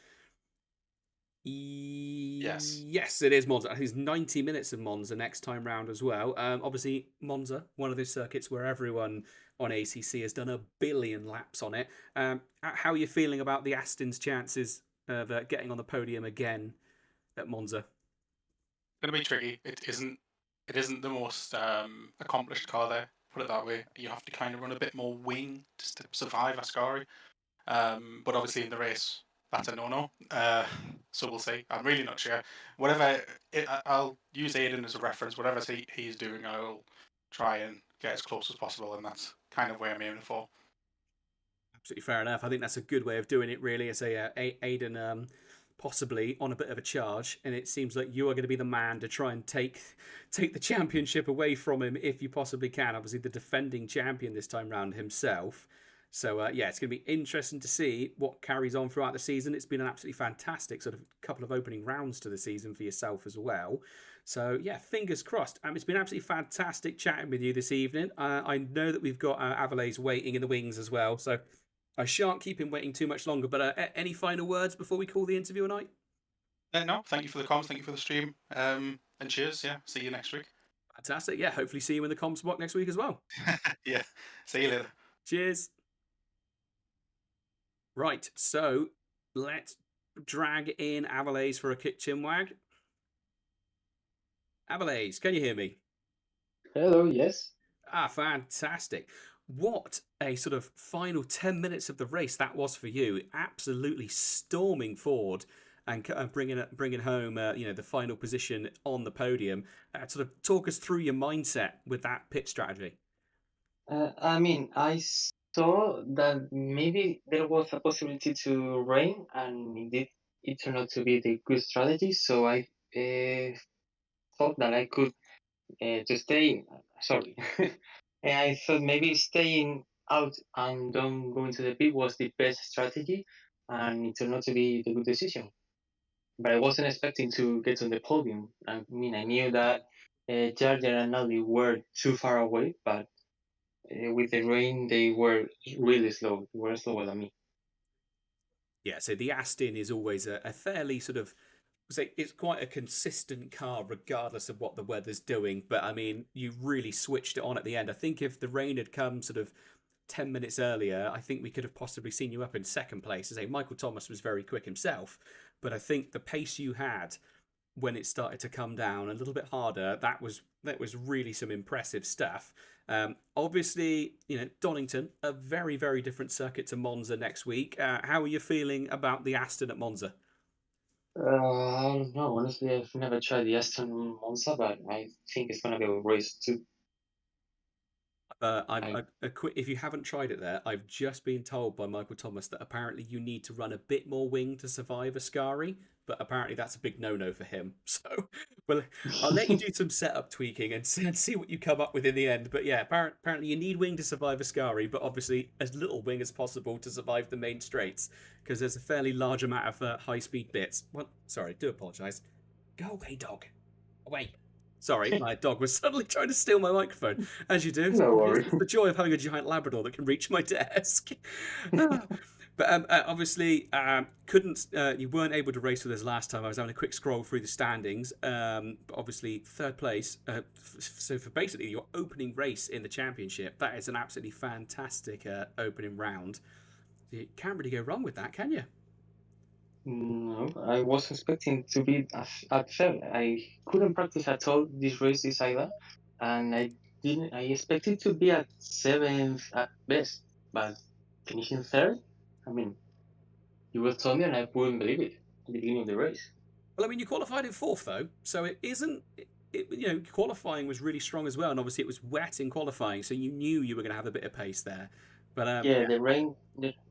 Yes, it is Monza. I think it's 90 minutes of Monza next time round as well. Obviously, Monza, one of those circuits where everyone on ACC has done a billion laps on it. How are you feeling about the Aston's chances of getting on the podium again at Monza? It's going to be tricky. It isn't the most accomplished car there. Put it that way. You have to kind of run a bit more wing just to survive Ascari. But obviously in the race, that's a no-no. So we'll see. I'm really not sure. I'll use Aiden as a reference. Whatever he's doing, I'll try and get as close as possible, and that's kind of where I'm aiming for. Absolutely fair enough. I think that's a good way of doing it, really. I say Aiden possibly on a bit of a charge, and it seems like you are going to be the man to try and take the championship away from him if you possibly can. Obviously, the defending champion this time round himself. So yeah, it's going to be interesting to see what carries on throughout the season. It's been an absolutely fantastic sort of couple of opening rounds to the season for yourself as well. So yeah, fingers crossed. It's been absolutely fantastic chatting with you this evening. I know that we've got Avila's waiting in the wings as well, so I shan't keep him waiting too much longer. But any final words before we call the interview a night? No, thank you for the comments. Thank you for the stream. And cheers. Yeah, see you next week. Fantastic. Yeah, hopefully see you in the comms block next week as well. Yeah, see you later. Cheers. Right, so let's drag in Avila's for a kitchen wag. Avila's, can you hear me? Hello, yes. Fantastic. What a sort of final 10 minutes of the race that was for you. Absolutely storming forward and bringing home the final position on the podium. Sort of talk us through your mindset with that pit strategy. I saw that maybe there was a possibility to rain, and indeed it turned out to be the good strategy. So I thought that I could to stay. Sorry, and I thought maybe staying out and don't go into the pit was the best strategy, and it turned out to be the good decision. But I wasn't expecting to get on the podium. I mean, I knew that Jarger and Ali were too far away, but with the rain, they were really slow. They were slower than me. Yeah, so the Aston is always a fairly sort of, say, it's quite a consistent car regardless of what the weather's doing. But I mean, you really switched it on at the end. I think if the rain had come sort of 10 minutes earlier, I think we could have possibly seen you up in second place. As Michael Thomas was very quick himself, but I think the pace you had when it started to come down a little bit harder, that was really some impressive stuff. Obviously, Donington, a very, very different circuit to Monza next week. How are you feeling about the Aston at Monza? I don't know. Honestly, I've never tried the Aston Monza, but I think it's gonna be a race too. If you haven't tried it there, I've just been told by Michael Thomas that apparently you need to run a bit more wing to survive Ascari, but apparently that's a big no-no for him. So, well, I'll let you do some setup tweaking and see what you come up with in the end. But yeah, apparently you need wing to survive Ascari, but obviously as little wing as possible to survive the main straights, because there's a fairly large amount of high-speed bits. Well, sorry, do apologise. Go away, dog. Away. Sorry, my dog was suddenly trying to steal my microphone, as you do. No worries. It's the joy of having a giant Labrador that can reach my desk. But obviously, you weren't able to race with us last time. I was having a quick scroll through the standings. But obviously, third place. So for basically your opening race in the championship, that is an absolutely fantastic opening round. You can't really go wrong with that, can you? No, I was expecting to be at third. I couldn't practice at all this race this either, and I didn't. I expected to be at seventh at best, but finishing third. I mean, you would told me, and I wouldn't believe it at the beginning of the race. Well, I mean, you qualified in fourth though, so it isn't. Qualifying was really strong as well, and obviously it was wet in qualifying, so you knew you were going to have a bit of pace there. But Yeah, the rain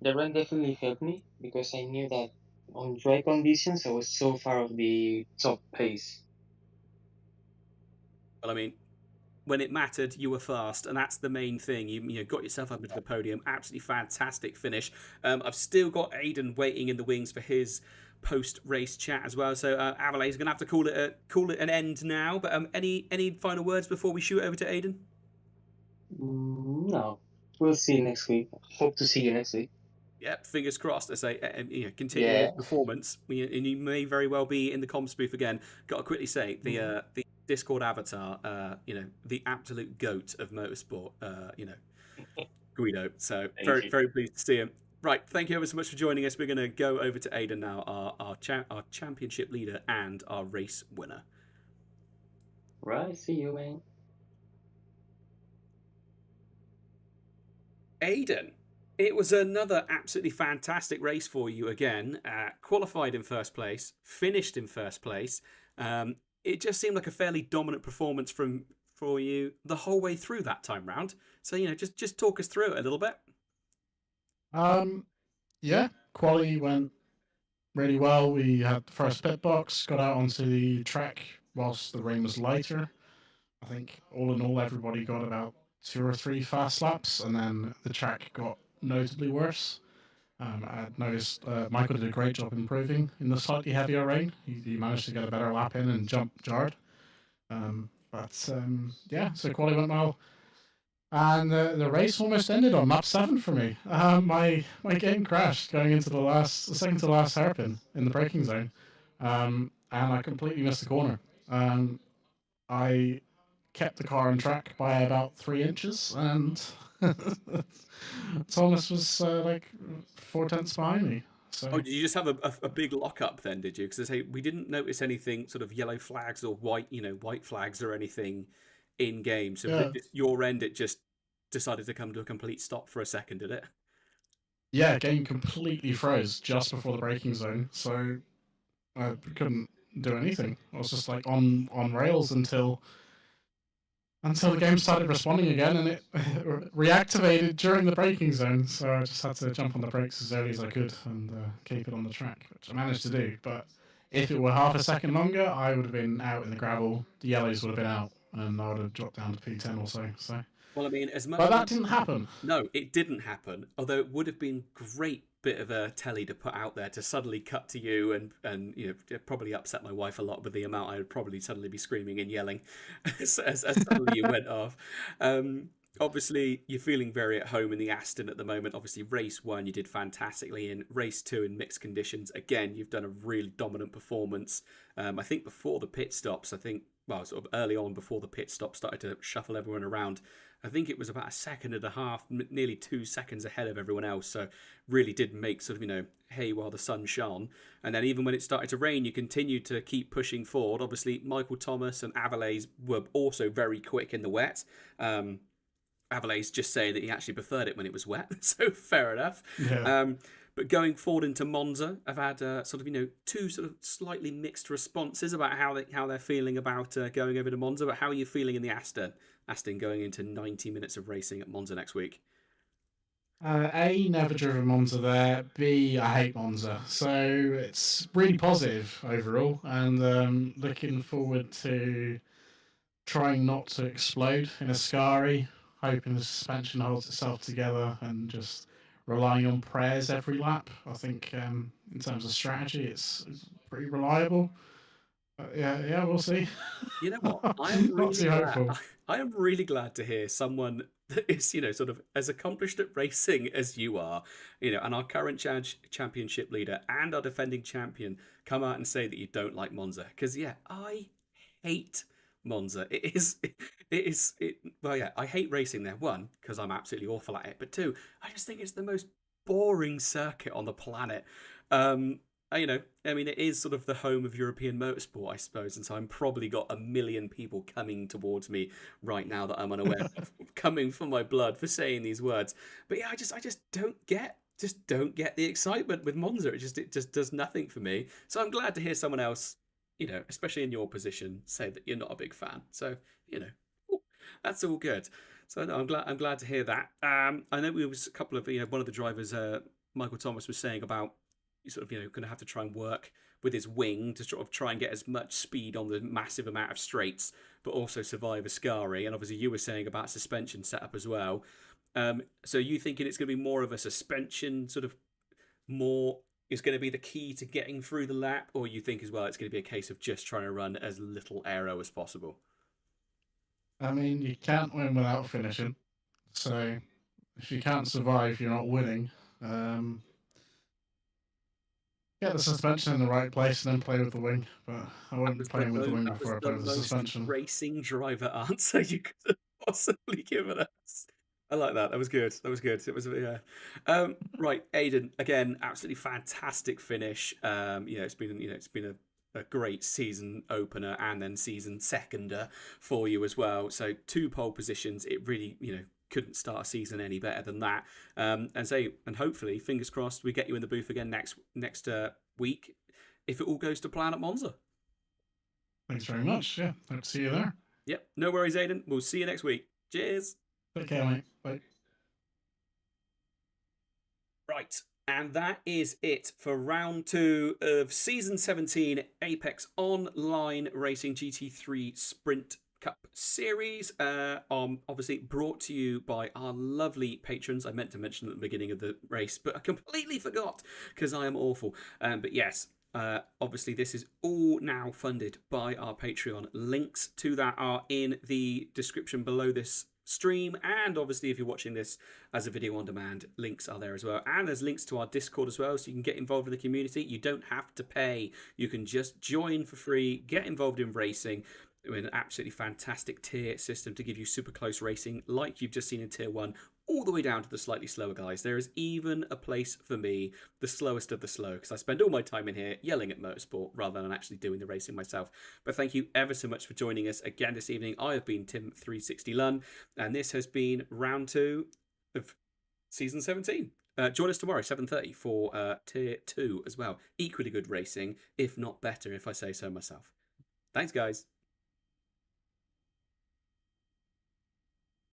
definitely helped me because I knew that on dry conditions I was so far off the top pace. I mean, when it mattered, you were fast, and that's the main thing. You got yourself up into the podium. Absolutely fantastic finish. I've still got Aiden waiting in the wings for his post-race chat as well. So Avala's going to have to call it an end now. But any final words before we shoot over to Aiden? No, we'll see you next week. Hope to see you next week. Yep, fingers crossed. I say, continue his performance, and you may very well be in the comms booth again. Got to quickly say the Discord avatar, the absolute goat of motorsport, Guido. So very pleased to see him. Right, thank you ever so much for joining us. We're going to go over to Aiden now, our championship leader and our race winner. Right, see you, man. Aiden, it was another absolutely fantastic race for you again. Qualified in first place, finished in first place. It just seemed like a fairly dominant performance for you the whole way through that time round. So just talk us through it a little bit. Yeah, quali went really well. We had the first pit box, got out onto the track whilst the rain was lighter. I think all in all, everybody got about 2 or 3 fast laps, and then the track got notably worse. I noticed Michael did a great job improving in the slightly heavier rain. He managed to get a better lap in and jump jarred. So quali went well. And the race almost ended on lap 7 for me. My game crashed going into the second to last hairpin in the braking zone, and I completely missed the corner. I kept the car on track by about 3 inches, and Thomas was 4/10 behind me. So. Oh, did you just have a big lockup then? Did you? Because we didn't notice anything sort of yellow flags or white flags or anything in game. So yeah. Your end, it just decided to come to a complete stop for a second, did it? Yeah, game completely froze just before the braking zone, so I couldn't do anything. I was just on rails until the game started responding again, and it reactivated during the braking zone. So I just had to jump on the brakes as early as I could and keep it on the track, which I managed to do. But if it were half a second longer, I would have been out in the gravel. The yellows would have been out, and I would have dropped down to P10 or so. So. Well, I mean, but that didn't happen. No, it didn't happen. Although it would have been great bit of a telly to put out there to suddenly cut to you and it probably upset my wife a lot with the amount I would probably suddenly be screaming and yelling as suddenly you went off. Obviously, you're feeling very at home in the Aston at the moment. Obviously, race 1 you did fantastically. In race 2 in mixed conditions, again, you've done a really dominant performance. I think before the pit stops, sort of early on before the pit stop started to shuffle everyone around, I think it was about 1.5 seconds, nearly 2 seconds ahead of everyone else. So really did make sort of, hay while the sun shone. And then even when it started to rain, you continued to keep pushing forward. Obviously, Michael Thomas and Avala's were also very quick in the wet. Avala's just saying that he actually preferred it when it was wet. So fair enough. Yeah. But going forward into Monza, I've had two sort of slightly mixed responses about how they're feeling about going over to Monza. But how are you feeling in the Aston going into 90 minutes of racing at Monza next week? A, never driven Monza there. B, I hate Monza. So it's really positive overall, and looking forward to trying not to explode in Ascari, hoping the suspension holds itself together, and just relying on prayers every lap. I think in terms of strategy, it's pretty reliable. Yeah, we'll see. You know what? I am Not really too glad. hopeful. I am really glad to hear someone that is, sort of as accomplished at racing as you are, and our current championship leader and our defending champion come out and say that you don't like Monza. Because yeah, I hate Monza. Well, yeah, I hate racing there. One, because I'm absolutely awful at it, but two, I just think it's the most boring circuit on the planet. I mean, it is sort of the home of European motorsport, I suppose, and so I'm probably got a million people coming towards me right now that I'm unaware of, coming for my blood for saying these words. But yeah, I just don't get the excitement with Monza. It just does nothing for me. So I'm glad to hear someone else, especially in your position, say that you're not a big fan. So that's all good. So no, I'm glad to hear that. I know there was a couple of one of the drivers, Michael Thomas, was saying about sort of going to have to try and work with his wing to sort of try and get as much speed on the massive amount of straights, but also survive Ascari. And obviously, you were saying about suspension setup as well. So you thinking it's going to be more of a suspension sort of more is going to be the key to getting through the lap, or you think as well it's going to be a case of just trying to run as little aero as possible? I mean, you can't win without finishing. So if you can't survive, you're not winning. Get the suspension in the right place and then play with the wing. But I wouldn't be playing with the wing That was before I the play with the most suspension. racing driver answer you could have possibly given us. I like that. That was good. That was good. It was yeah. Right, Aidan. Again, absolutely fantastic finish. It's been a great season opener and then season seconder for you as well. So 2 pole positions. It really couldn't start a season any better than that. And hopefully, fingers crossed, we get you in the booth again next week if it all goes to plan at Monza. Thanks very much. Yeah, hope to see you there. Yep, no worries, Aidan. We'll see you next week. Cheers. Take care, mate. Bye. Right, and that is it for round 2 of season 17 Apex Online Racing GT3 Sprint Cup Series. Obviously brought to you by our lovely patrons. I meant to mention at the beginning of the race, but I completely forgot because I am awful. But yes, obviously this is all now funded by our Patreon. Links to that are in the description below this stream, and obviously if you're watching this as a video on demand, links are there as well, and there's links to our Discord as well, so you can get involved in the community. You don't have to pay, you can just join for free, get involved in racing with an absolutely fantastic tier system to give you super close racing like you've just seen in tier 1, all the way down to the slightly slower guys. There is even a place for me, the slowest of the slow, because I spend all my time in here yelling at motorsport rather than actually doing the racing myself. But thank you ever so much for joining us again this evening. I have been Tim360 Lunn, and this has been round 2 of season 17. Join us tomorrow, 7:30, for tier 2 as well. Equally good racing, if not better, if I say so myself. Thanks, guys.